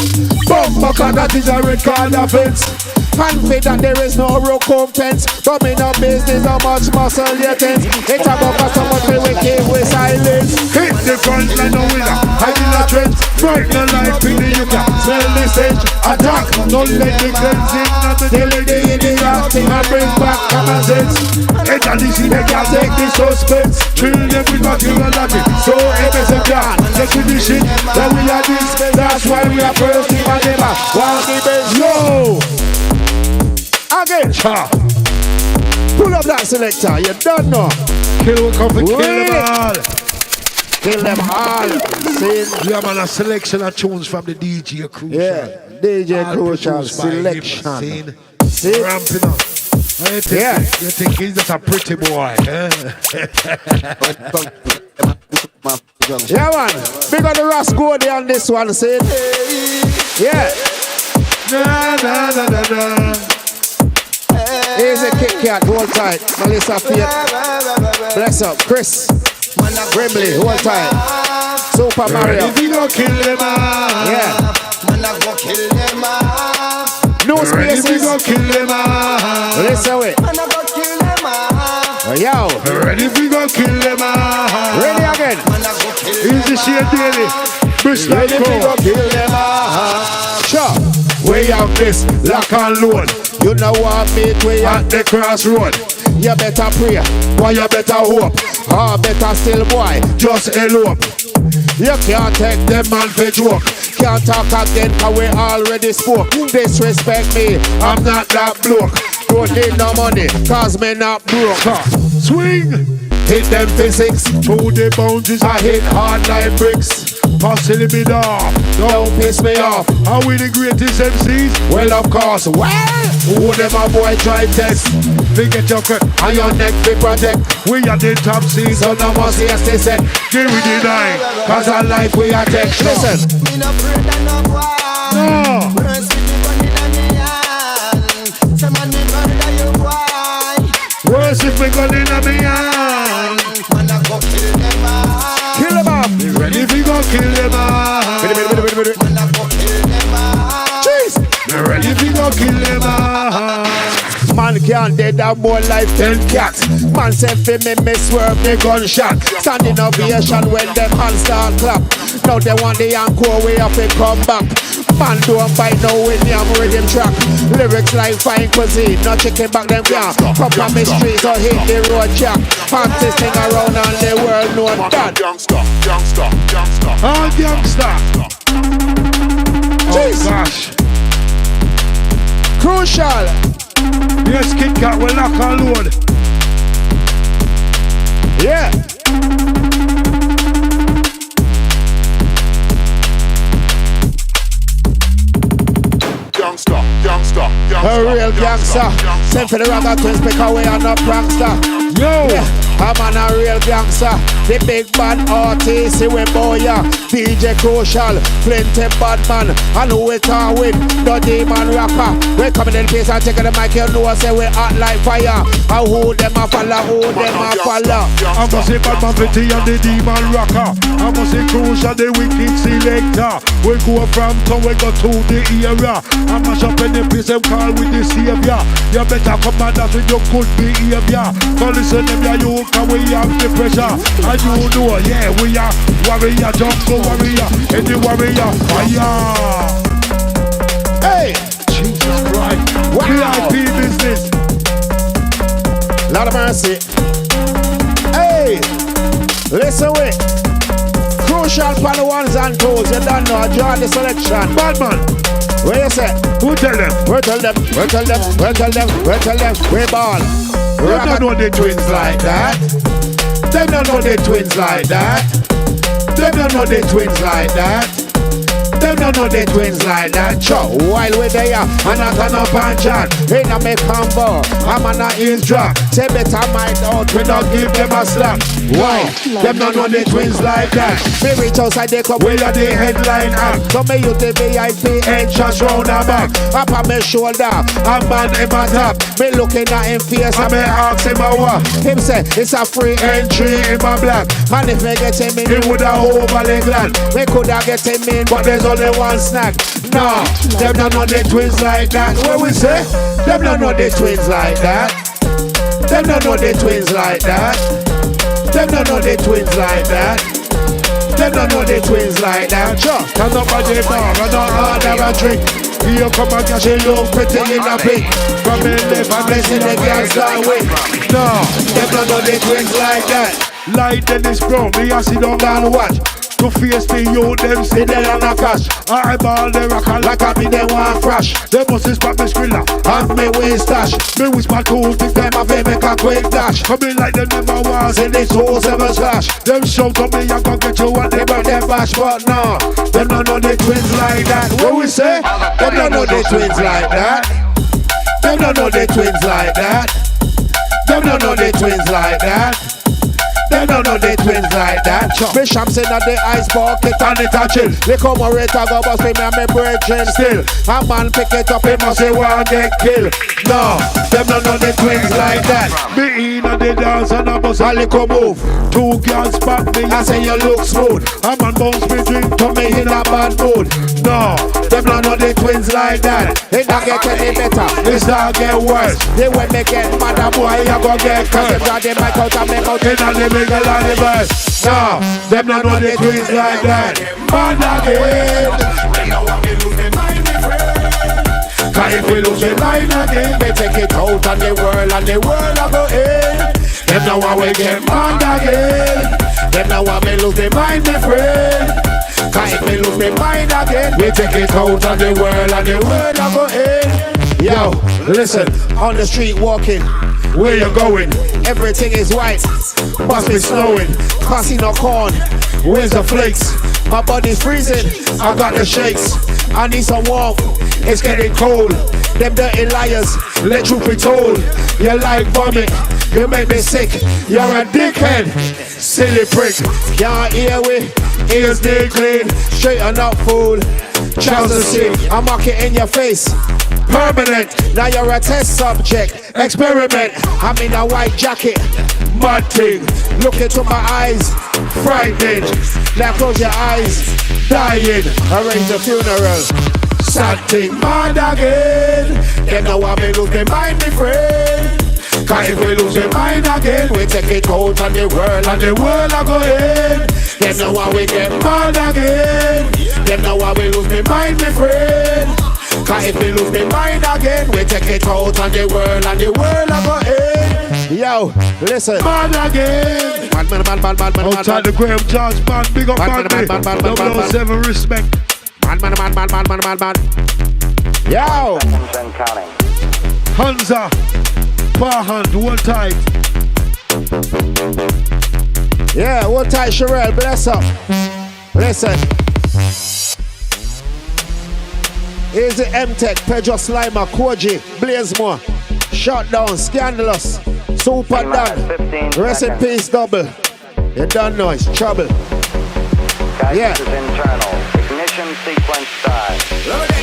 Bumper car, that is a red card offense. Confident there is no recompense. Coming up business, how much muscle you tense. It's about so much we keep with silence. Hit the front line, no winner. Hide in a trench. Bright no light in the yucca. Smell the stench. Attack. Don't let the cleansing. Not the Till the idiot thing and bring back common sense. Edge and the scene, they can't take the suspense. Chill them with my kill and latte. So it's a plan. The tradition that we are this. That's why we are first in my neighbor. One the best. Yo. Again. Cha. Pull up that selector. You don't know. Kill will come to kill them all. Kill them all. Yeah, man, a selection of tunes from the DJ Crucial. Yeah, DJ Crucial selection. See? Ramping up. You think he's just a pretty boy, eh? Yeah, man. Big on the Rascody on this one, see? Yeah. Na. Easy Kit Kat, hold tight. Melissa Fiat. Bless up. Chris. Brimley, hold tight. Super Mario. If you go kill them all. Yeah. No Ready spaces. we go kill them all. Listen away. Yo. Ready we go kill them all. Ready again. Easy shit daily. Bristol Ready to go Crow. kill them all. Sure. We have this lock and load. You know what mate we At at. the crossroad. You better pray. Why you better hope. Or better still boy. Just elope. You can't take them. Them man for joke. Can't talk again cause we already spoke. Disrespect me. I'm not that bloke. Don't need no money cause me not broke. Swing. Hit them physics. Through the boundaries I hit hard like bricks. Possibly me off. Don't piss me off. Are we the greatest MCs? Well of course. Well. Who them a boy try test? Forget your crap On your neck we protect. We are the top seeds. So no more yes they said. Give we deny. Cause our life we are tech. Listen. No. Worse if we gun in a me hand. Kill them off. Ready if we go kill them all. Jeez. Ready if we go kill them all. Man can't dead that boy life 10 cats. Man said fi me swerve me gunshot. Standing ovation when them hands start clap. Now they want the encore way up and come back. Man don't bite no when I'm rhythm track. Lyrics like fine cuisine, no chicken back them can't. Come on me streets or hit the road jack. Parties thing around and the world know that. Oh, youngster. Jeez. Oh, gosh. Crucial. Yes, Kit Kat will lock and load. Yeah. A real gangster. Send for the Raga twins because we are not prankster. Yo. Yeah, I'm on a real gangster. The big bad artist, we boy ya. DJ Crucial, plenty bad man. And who we talk with, the demon rapper. We coming in the place and taking the mic, you know say we hot like fire. And who them a follow, who them a follow. I must say Batman 50 and the demon rocker. I must say Crucial, the wicked selector. We go from town, we go to the area. I mash up any place them call with the savior. You better come and dance with your good behavior. So listen them ya you can we have the pressure. And you know, yeah, we are warrior, jungle warrior, any warrior, fire. Hey, Jesus Christ, wow. VIP business. Lord of mercy. Hey, listen wait. Crucial for the ones and twos. You don't know, join the selection. Badman, Where you say? who tell them? We tell them, we tell them, we tell them, we tell them, we ball. They don't know the twins like that. They don't know the twins like that. They don't know the twins like that. They don't know the twins like that. Cho, while we're there, and I turn up and chat. In a me combo, I'm on a eavesdrop. Say better mind out, we don't give them a slap. Why? Them don't know the twins like that. Me reach outside the club, we are the headline act. So me use the VIP entrance round the back. Up on me shoulder, a man in my top. Me looking at him face, and me ask him a what. Him say, it's a free entry in my black. And if me get him in, he woulda overly glad. Me coulda get him in, but there's only one snack. No, them don't know the twins like that. What we say? Them don't know the twins like that. Them don't know the twins like that. Them don't know the twins like that. Them don't know the twins like that. Sure. Stand up at the bar and not order a drink. Here come a girl, she look pretty in a pink. From in the I'm blessing the girls that way. No, Them don't know the twins like that. Like Dennis Brown, me I sit down and watch. To face the youth, them see they on a cash. I ball the rocker like I be them one crash. They must spot me skrilla and me waist stash. Me whisper to think them a fi make a quick dash. Come in like them never was in the 207 slash. Them shout to me, I gon' get you what they burn them bash. But nah, them don't know the twins like that. What we say? Them don't know the twins like that. Them don't know the twins like that. Them don't know the twins like that. They don't know the twins like that. Bishops in the ice bucket and it a chill. They come over it and go bust me and me brethren still. A man pick it up, he must say one get killed. No, them don't know the twins like that. Me in on the dance and I bust a little move. Two girls spot me and say you look smooth. A man bounce me drink to me in a bad mood. No, them don't know the twins like that. It don't get any better, it's not get worse. They when me get mad, a boy you go get cursed. Them draw the mic out and me mouth in and they make a lot of verse. No, them don't know the twins like that. Man again. They know what we lose their mind, my friend. Cause if we lose their mind again, they take it out on the world and the world a go in. Them know what we get mad again. Them know what we lose their mind, my friend. Cause if we lose their mind again, we take it out on the world and the world a go in. Yo, listen, on the street walking, where you going? Everything is white, must be snowing. Casino corn, where's the flakes? My body's freezing, I got the shakes. I need some warmth, it's getting cold. Them dirty liars, let truth be told. You like vomit, you make me sick. You're a dickhead, silly prick. Can't hear we, ears they clean. Straighten up, fool. Trousers sick, I mark it in your face. Permanent, now you're a test subject. Experiment, I'm in a white jacket. Mud thing, look into my eyes. Frightening, now close your eyes. Dying, arrange the funeral. Sad thing, mad again. Them know I may lose their mind, my friend. Cause if we lose their mind again, we take it out on the world and the world are going. Them know why we get mad again. Them know why we lose their mind, my friend. Cause if we lose the mind again, we take it out on the world and the world are going. Yo, listen. Man again. Man. Outside the Graham John's man, big up man. 007 respect. Man. Yo. Hansa, Parhand, one tight. Yeah, one tight, Sherelle, bless up. Listen. Here's the M-Tech, Pedro Slimer, Koji, Blazemore, Shutdown, Scandalous, Super Dan, Rest in Peace Double. You don't know, it's trouble. Yeah. Internal. Ignition sequence start.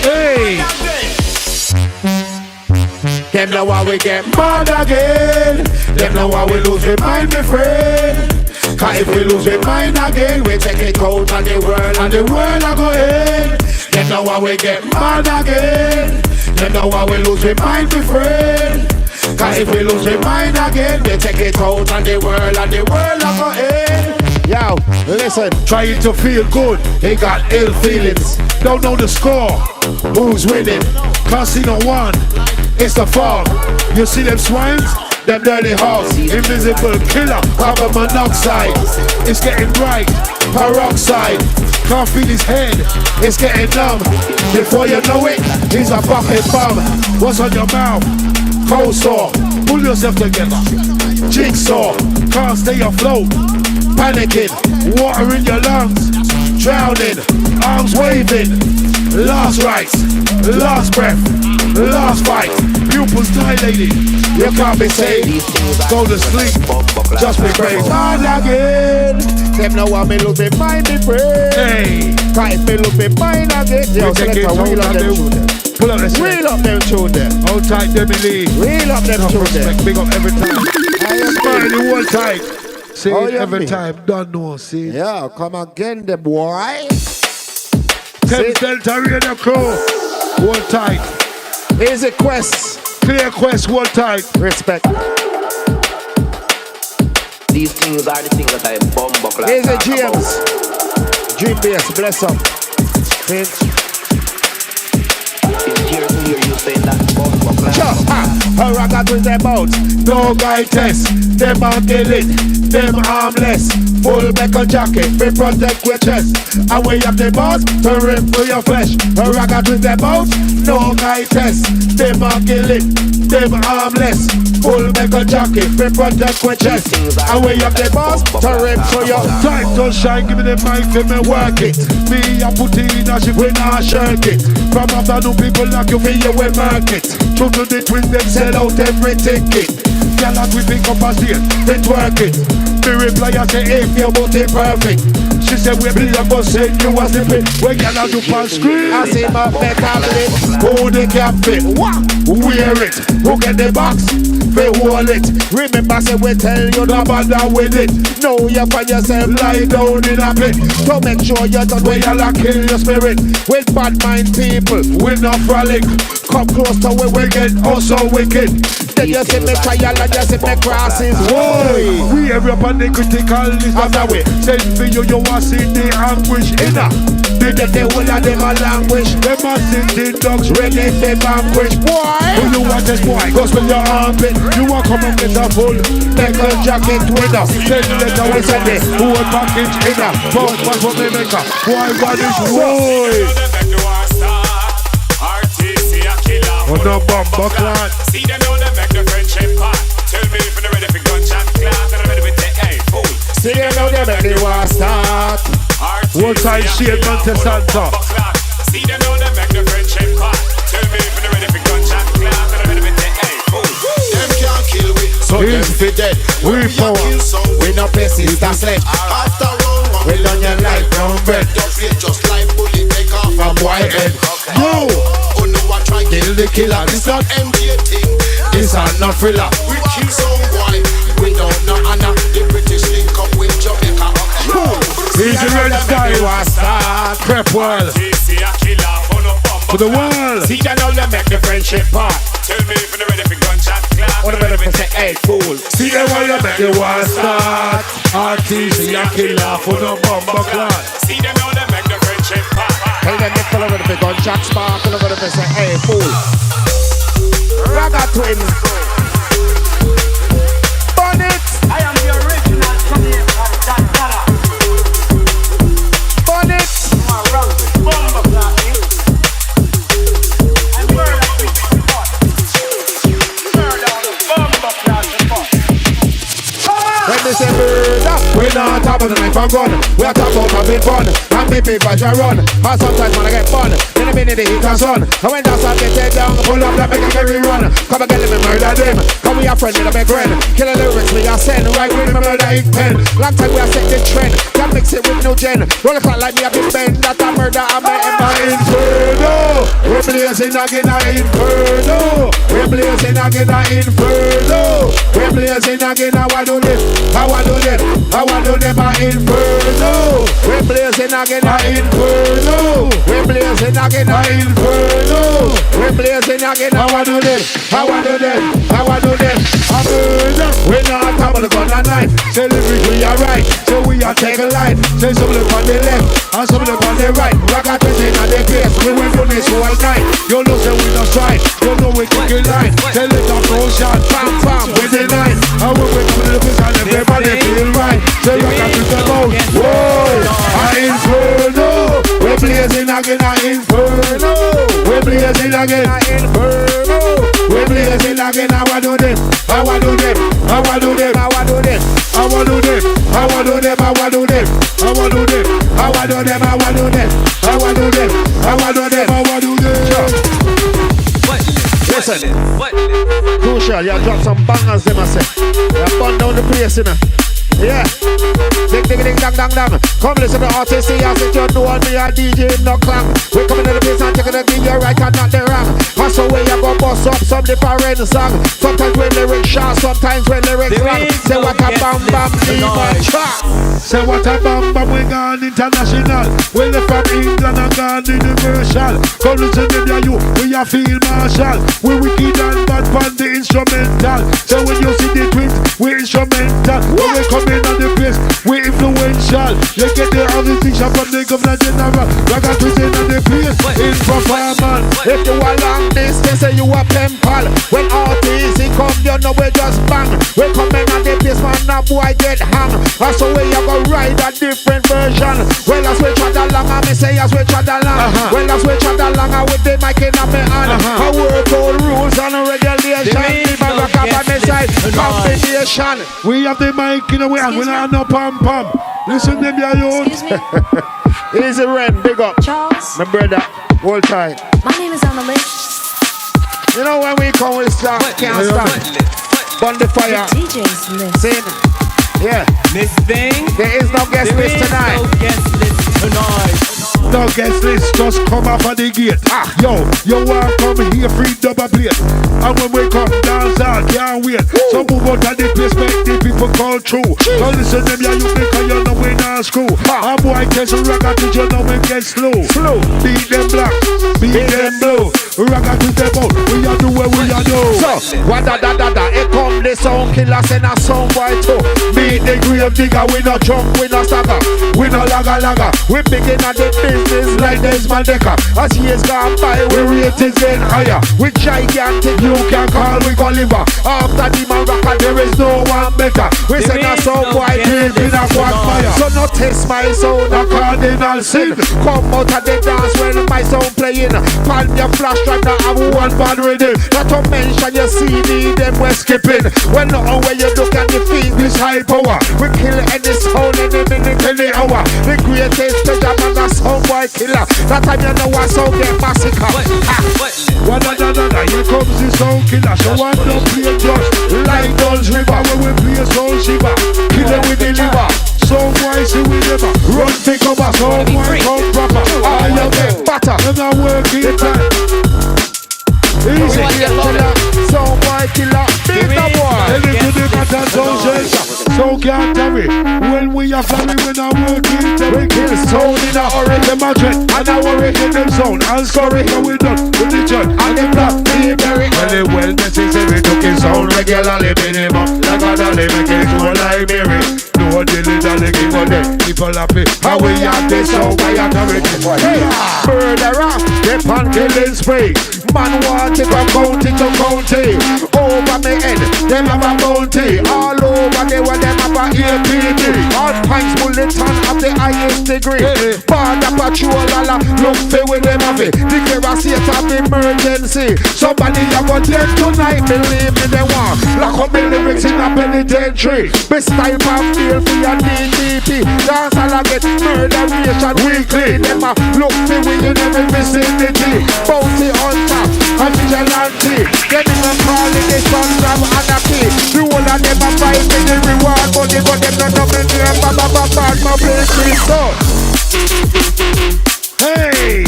Hey! Them know why we get mad again. Them know why we lose the mind, my friend. Cause if we lose the mind again, we take it out on the world and the world are going. Them know why we get mad again. Them know why we lose the mind, my friend. Cause if we lose the mind again, we take it out on the world and the world are going. Yo, listen. Trying to feel good, they got ill feelings. Don't know the score, who's winning? Casino 1, it's the fog. You see them swines? Them dirty hogs, invisible killer, carbon monoxide. It's getting bright, peroxide. Can't feel his head, it's getting numb. Before you know it, he's a fucking bum. What's on your mouth? Cold sore, pull yourself together. Jigsaw, can't stay afloat. Panicking, water in your lungs. Drowning, arms waving. Last rites, last breath, last fight. Pupils dilated, you can't be saved. Go to sleep, just be brave. Mad again. Them know I may lose my mind, my friend. Hey, Can't me lose my mind again. Yo, select a wheel up them children. pull up the Wheel up them children. Hold tight, Demi Lee. Wheel up them children. Respect, big up every time. Smiley, hold tight. See Oh, it yeah, every me. time, don't know, see. Yeah, come again, the boy. Thames Delta Radio Crew, hold tight. Easy Quest. Clear Quest, hold tight. Respect. These things are the things that I bumbuck like. Easy James. Dream Bass, bless up. Pinch. It's here to hear you saying that bomb clap. Sure, a ragga twins them out. No guy test, them a kill it, them harmless. Full metal jacket, we protect your chest. And we have the boss to rip for your flesh. A ragga twins them out. No guy test, them a kill it, them harmless. Full metal jacket, we protect your chest. And we have the boss to rip for your. Time to shine, give me the mic, let me work it. Me a put in a ship, we not shirk it. From afternoon people like you feel you will market. True to the twins, them sell out every ticket. Y'all we pick up a steal, they twerk it. Me reply I say if your booty perfect. She said we be up and say you was the pit. When y'all do pan screen I say my back up it. Who the cap fit? Who wear it? Who get the box? They hold it. Remember say we tell you not bother with it. Now you find yourself lie down in a pit. So make sure you don't where y'all kill your spirit. With bad mind people, we not frolic. Come close to where we get also wicked. Then you see me trial and you see me crosses. Whoa, we every up on the critical list of the way. Send for you, you want see the anguish inner. They get the whole of them a language. Them a sing the dogs ready for vanquish. Boy, who you want this boy? Goes with your armpit. You want come and get a full metal jacket winner. Send letter we send it. Who a package inner. Both was what they make up. Why what is boy? Oh no bomb clan. See them know them make the friendship part. Tell me if they're ready for gunshot class and I'm ready with the A fool. See them know them make the war start. One time shade Montesanta. See them know them make the friendship part. Tell me if they're ready for gunshot class and I'm ready with the A fool. Them can't kill we, so them fi dead. We power. We no play sister sledge. After round one, we learn your life brown bread. Don't play just like bully take off a boy head. Yo. Kill the killer, this not MJ thing. This not thriller. We kill some boy, we don't know Anna. The British link up with Jamaica. He's the red style. Prep well. For the world. See them know them make the friendship part. Tell me if they're ready for gunshot class. What about if I say hey fool? See them know them make the war start. RTC a killer for the bomber clan. See them know them make the friendship part. Tell them if they're ready for gunshot spark. Tell them if I say hey fool. Ragga twins. Bonnet. I am the original from here from Dandara. Bonnet. Bomba clapping. And we're like we can spot. Turn down the bomba clapping spot. When they say murder, we not top of the knife and gun. We are top of having fun. And people by your run. And sometimes when I get fun, in a minute they hit and son. And when that's all get taken down, pull up that make a carry run. Come and get them and murder them. Come we are friend with a big friend. Kill the lyrics we are send. Right with me murder ink pen. Long time we are set the trend. Can't mix it with no gen. Roll a clock like me a big bend. That a murder and my inferno. We blazing again a inferno. We blazing again a inferno. We blazing again a what do this? How I do this? How I do them a inferno. We blazing again a inferno. We blazing again a inferno. We blazing again. How I do this? How I do this? How I do this? A murder. We not top of the gun and knife. Say lyrically are right. So we are taking life. Say some look on the left and some look on the right. Ragga twins in the place. We will do this all night. You know say we don't strike. You know we kicking line. Tell it up no shot. Bam bam with the line. And we will come to the place and everybody feel right. Say Ragga twins them out. Whoa, a inferno. We blazing again a inferno. We blazing again a inferno. We blazing again. How I do this? How I do this? How I do this? How I do this? How I do this? How I do this? How I do this? How I do this? How I do this? How I do this? How I do this? How I do this? How I do this? Listen, Crucial, you drop some bangers, them I say. You burn down the place, you know. Yeah. Ding ding ding dang dang dang. Come listen to artists, see us, you know what me a DJ no clang. We come into the place and taking the video right and not the wrong. That's the way you go bust up some different song. Sometimes when lyrics short, sometimes when lyrics long. Say what a bam bam demon track. Say what a bam bam we gone international. We left from England and gone universal. Come listen to me you, we a feel martial. We wicked and bad on the instrumental. So when you see the twins, we instrumental. When we come in on the place, we influential. You get the other things from the governor general. Ragga twins in on the place, in performance. If you are long this, Yes, they say you a pen pal. When RTC come, you know we just bang. We come in and the place, man, that boy get hang. That's the way you go ride a different version. Well, I switch on the long, and me say I switch on the long. Well, I switch on the long, with the mic in my hand. I work all rules and regulation. People rock up on the side, combination. We have the mic in the way, and we don't no pam pam. Listen to me, youth. Easy Ren, big up. Charles. My brother, hold tight. My name is Annalise. You know when we come, we start, can't stop. Burn the fire. The DJ's list. Sing. Yeah. This thing. There is no guest list tonight. No guest list tonight. No guest list, just come up at the gate. Yo, you want come here, free double plate. And when we come dance out, can't wait. So move out of the place, make the people call through. So listen them, yeah, you think you know we not screw. A boy gets a ragga to you know we get slow. Beat them black, beat them blue. Ragga to them out, we are do what we are do. So, wa-da-da-da-da, here come the sound killer, send a sound boy too. Beat the grave digger, we no jump, we no stagger. We no laga. We begin at the business like Desmond Decker. As years gone by, we rate is getting higher. We gigantic, you can call, we go liver. After the man rocker, there is no one better. We send a sound boy deep in a quagmire. So no test my sound, a cardinal sin. Come out of the dance when my sound playing. Pan your flash drive, now have one bad rhythm. Not to mention your CD, them we're skipping. When not when you look at the feet, this high power. We kill any sound any minute, any hour. The greatest treasure man, a sound boy killer. That time you know what sound get massacre. Wa-da-da-da-da, here comes the sound killer. So one don't play just like Duns River. When we play sound shiver, kill them with the liver. Sound boy see we never run take over. Sound boy come proper. I am get better. Them not working time. Easy. Sound boy killer. Big the boy. Tell it to the matter, sound chaser. So can't carry. When we are family, we not working. We kill sound in a hurry. Them a dread. And I worry in them sound. And sorry how we done. With the judge. And the black. Well, this is every talking sound regularly. Minimum. Like a dolly. Make it go like Mary. No dilly-dally. Give on them. People happy. How we have this sound. Why you carry it? Murderer. They pan killing spree. Man want it from county to county. Over me head, them have a bounty. All over the world, them have a APD. All pints bulletin of the highest degree. Border patrol, alla look for with them have it. Declare a state of emergency. Somebody have got them tonight, believe me they want. Lock up the lyrics in a penitentiary. Best type of feel for your DDP. Dance all I get murderation weekly. Them a look for we in every vicinity. Bounty hunter. A vigilante, get in a call in the sun, grab anarchy. The whole of them a fight with the reward, but they got them not up in the bad, my place is so. Hey!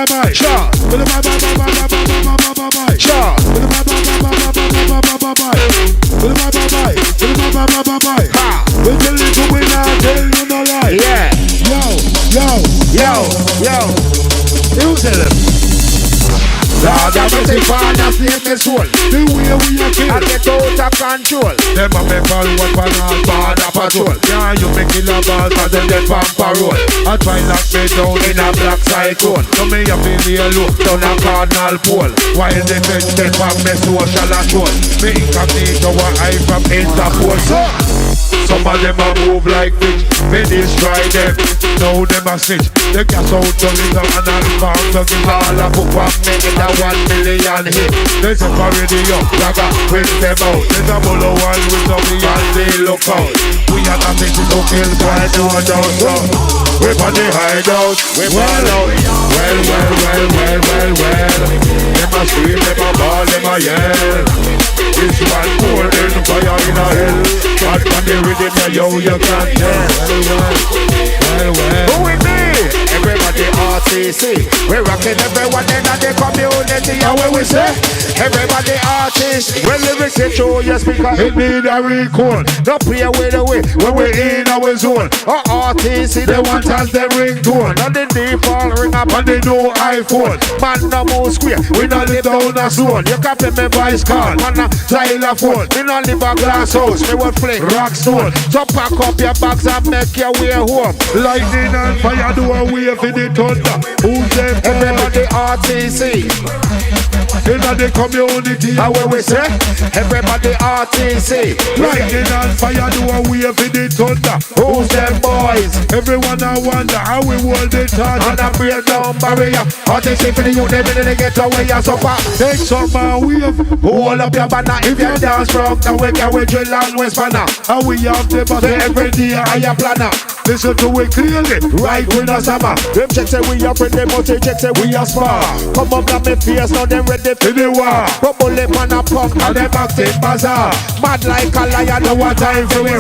Bye. Sure. Sure. We tell you to win and tell you no lie. Yeah. Yo. You tell them. Lord, I'm a sick fan of sleepless soul. The way we are kill. I get out of control. Them a make all one pan all border patrol. Yeah, you make killer balls and then get pan parole. I try lock me down in a black cyclone. So me a feel the low down a cardinal pole. While the fence take back me social assault. Me incognito what I from Interpol. Some of them a move like bitch. Me destroy them. Now them a snitch. They gas out to me and inform to give all a book one me in a 1 million hit. There's a radio, Raga, bring them out. There's a bullet one with something and they look out. We are not thinking to kill, why do I don't know? We on the hideout, we fall out. Well. Them a scream, them a ball, them a yell. This one more than fire in a hell. But on the rhythm, yo, you can't tell. Well. Who we be? Everybody RTC. We're rocking everyone in the community. And when we say everybody artists, when lyrics hit you, you speaker. It need a record. Don't play away the way when we're in our zone. Our RTC, they want us the ringtone. And the default ring up and they know iPhone. Man no move square, we not live down a zone. You can play me voice card on a xylophone. We not live a glass house, we will play Rockstone. So pack up your bags and make your way home. Lightning and fire do a wave in the thunder. Who's them boys? Everybody RTC. In the community, How will we say? Everybody RTC. lightning and fire do a wave in the thunder. Who's them boys? Everyone I wonder how we hold it on. And a breakdown barrier. RTC for the youth, them in the ghetto where you suffer. Take some man wave. Hold up your banner if you dance from the way we drill and West Banner. And we have the So every day I am planner. listen to it clearly. Right with us, summer. Them check say we are friend, them must check say we are spar. Come up now me face, now them ready for the war. Bubble them on a pump and them acting bazaar. Mad like a lion, no one time for me.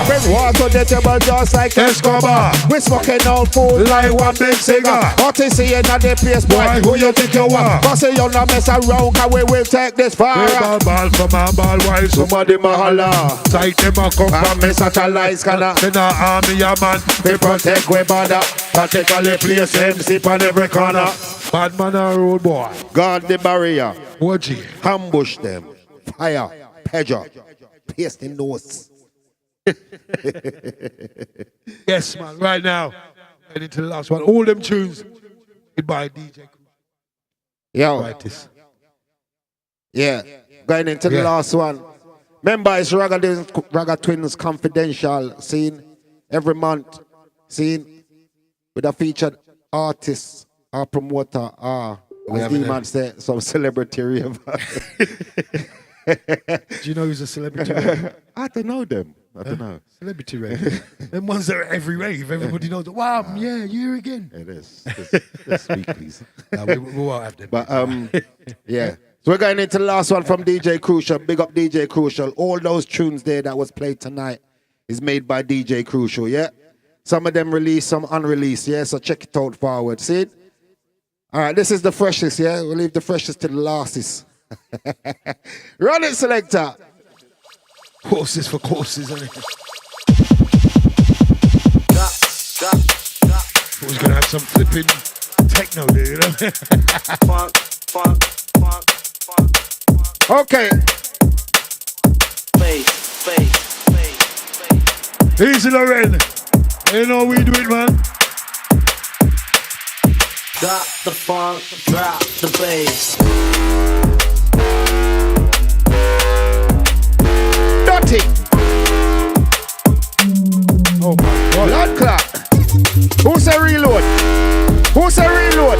Bring water the table just like Escobar. We smoking all food like one big cigar. RTC in the place, boy, who you think you are? Cause you not mess around, cause we will take this far. Ball for my ball, why Somebody mahala. tight them a come I'm from a satellite scanner. in the army, a man. We protect we border. Particularly place MC on every corner. Bad man a road boy. Guard the barrier. What G? Ambush them. Fire. Pedro. Pierce the nose. Yes, man. Right now, heading to the last one. All them tunes made by DJ. Yo. Right this. Yeah. Going into the Yeah. last one. Remember, it's Raga Twins Confidential scene every month. Scene with a featured artist or promoter or as D-Man said, some celebrity rave. Do you know who's a celebrity rave? I don't know them. I don't know. Celebrity rave. Them ones that are at every rave. Everybody knows. Wow, yeah, you again. It is. This week, please. No, we won't have them. But yeah. So we're going into the last one from DJ Crucial. Big up DJ Crucial. All those tunes there that was played tonight is made by DJ Crucial, yeah? Some of them released, some unreleased, yeah? So check it out forward. See it? All right, this is the freshest, yeah? We'll leave the freshest to the lastest. Run it, selector. Courses for courses, isn't it? Who's going to have some flipping techno there, you know? Okay. Easy, Loren. You know we do it, man. Drop the funk, drop the bass. Dirty. Oh my God. Blood clot. Who say reload? Who say reload?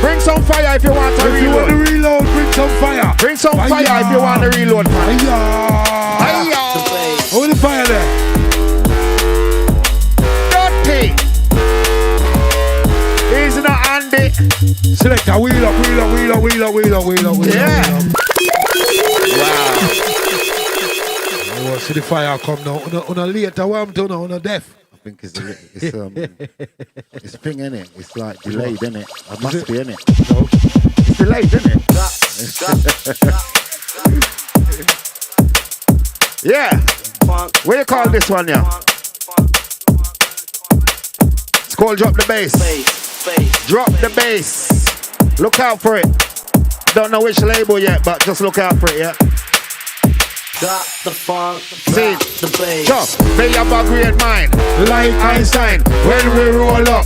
Bring some fire if you want to If you want to reload. reload, bring some fire. Bring some fire if you want to reload, man. Hiya. Hold the fire there. Dirty. Easy now, Andy. Select a wheel up. Yeah. Wow. Oh, see the fire come now. On a later one, to on a deaf. I think it's thing, innit? It's like delayed, innit? It must be, innit? No. It's delayed, innit? Yeah. What you call this one, yeah? It's called Drop the Bass. Drop the Bass. Look out for it. Don't know which label yet, but just look out for it, yeah? Drop the funk, See, drop the bass. just they have a great mind, like Einstein. When we roll up,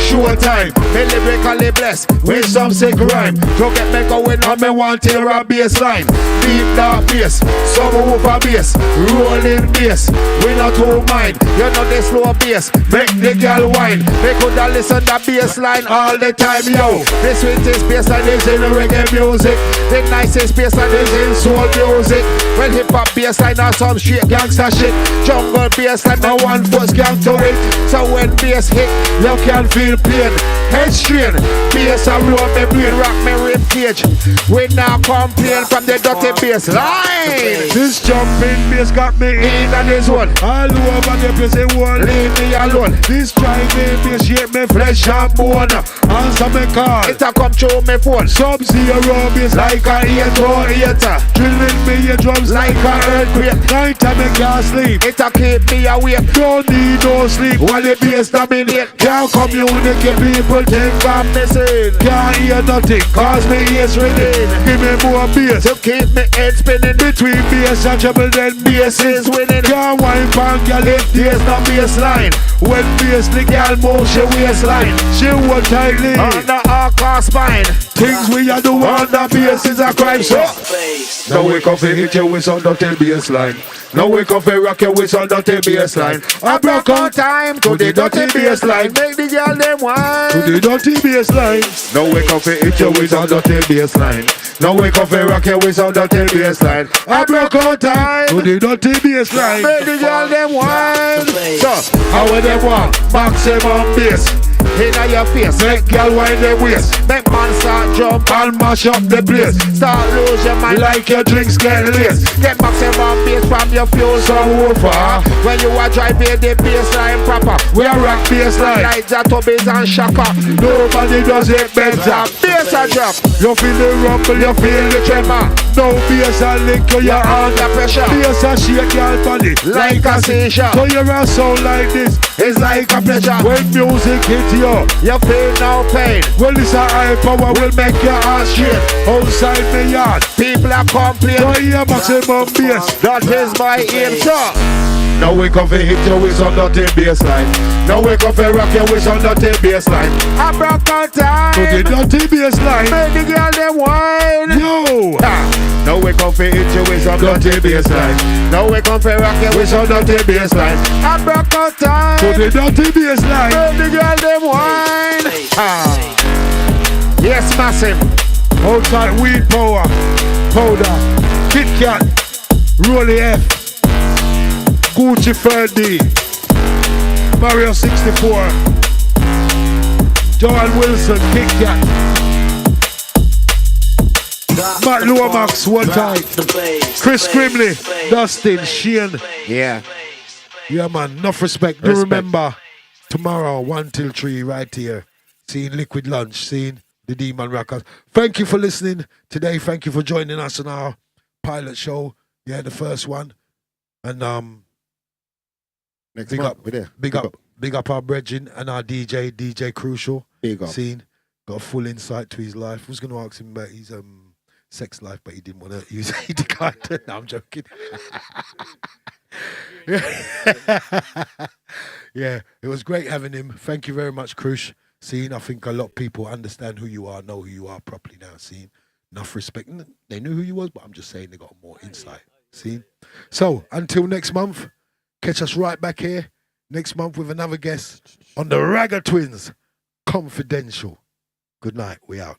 showtime. Me lyrically blessed with some sick rhyme. Don't get me going on me want to hear a bass line. Deep dark bass, subwoofer bass, rolling bass. We not too mind, you know the slow bass. Make the girl whine. They coulda listen to bass line all the time, yo. The sweetest bass line is in reggae music. The nicest bass line is in soul music. Well, hip hop bass line or some straight gangster shit. Jungle bass line, no one force gang to it. So when bass hit, you can feel pain. Head strain, bass and roll me brain, rock me rib cage. We now complain from the dirty bass line. This jumping bass got me In and this one, all over the place. They want leave me alone. this driving bass shape me flesh and bone. Answer me call. It a come through me phone. Sub-zero bass Like a 808, drilling me your drums like a earthquake. night time I can't sleep. It a keep me awake. Don't need no sleep. While the bass dominate. Can't communicate. make your people think I'm missing. Can't hear nothing, cause me ears ringing. Give me more bass to keep me head spinning. Between bass and treble, then bass is winning. Can't wine pan, girl, if there's no bass line. When bass, the girl moves she waistline. She hold tightly on the arc or spine. Things we are do on the bass is a crime, so now we come to hit you with some dirty bass line. Now we come to rock you with some dirty bass line. I broke on time to the dirty bass line. Make the girl them wine to the dirty bass line. Now we come to hit you with some dirty bass line. Now we come to rock you with some dirty bass line. I broke on time to the dirty bass line. Make the girl them wine. So how would them want maximum bass? Inna your face, make girl wind their waist. Make man start jump and mash up the place. Start lose your mind like your drinks get laced. Get maximum bass from your fuel subwoofer. When you are driving the bassline proper, we are rock bassline like the tubbies and shocker. Nobody does it better. Bass a drop, you feel the rumble, you feel the tremor. No bass a lick, you're under pressure. Bass a shake your body like a seizure. So you're a sound like this, it's like a pleasure. When music hits you, you feel no pain. Well, this a high power will make your ass straight. Outside the yard, people are complaining. So you maximum bass, that is my aim, sir. Now we come to hit you with some dirty bassline. Now we come to rock you with some dirty bassline. I broke on time to the dirty bassline. Make the girl them wine. Yo. Now we come to hit you with some dirty bassline. Now we come to rock you with some dirty bassline. I broke on time to the dirty bassline. Make the girl them wine. Yes, massive. Outside weed power, powder, Kit Kat, Rolly F. Gucci 30, Mario 64, Joan Wilson, Kit Kat, Matt Lomax, one time, Chris Grimley, Dustin, Shane. Yeah. Yeah, man, enough respect. Do remember, tomorrow, 1 till 3, right here, seeing Liquid Lunch, seeing the Demon Rockers. Thank you for listening today. Thank you for joining us on our pilot show. Yeah, the first one. And, next big month, up, we're there. big up our brethren and our DJ Crucial. Big up. Seen, got a full insight to his life. I was going to ask him about his sex life, but he didn't want to use it. He declined. No, I'm joking. Yeah, it was great having him. Thank you very much, Crucial. Seen, I think a lot of people understand who you are, know who you are properly now. Seen, enough respect. They knew who you was, but I'm just saying they got more insight. Seen. So until next month. Catch us right back here next month with another guest on the Ragga Twins Confidential. Good night. We out.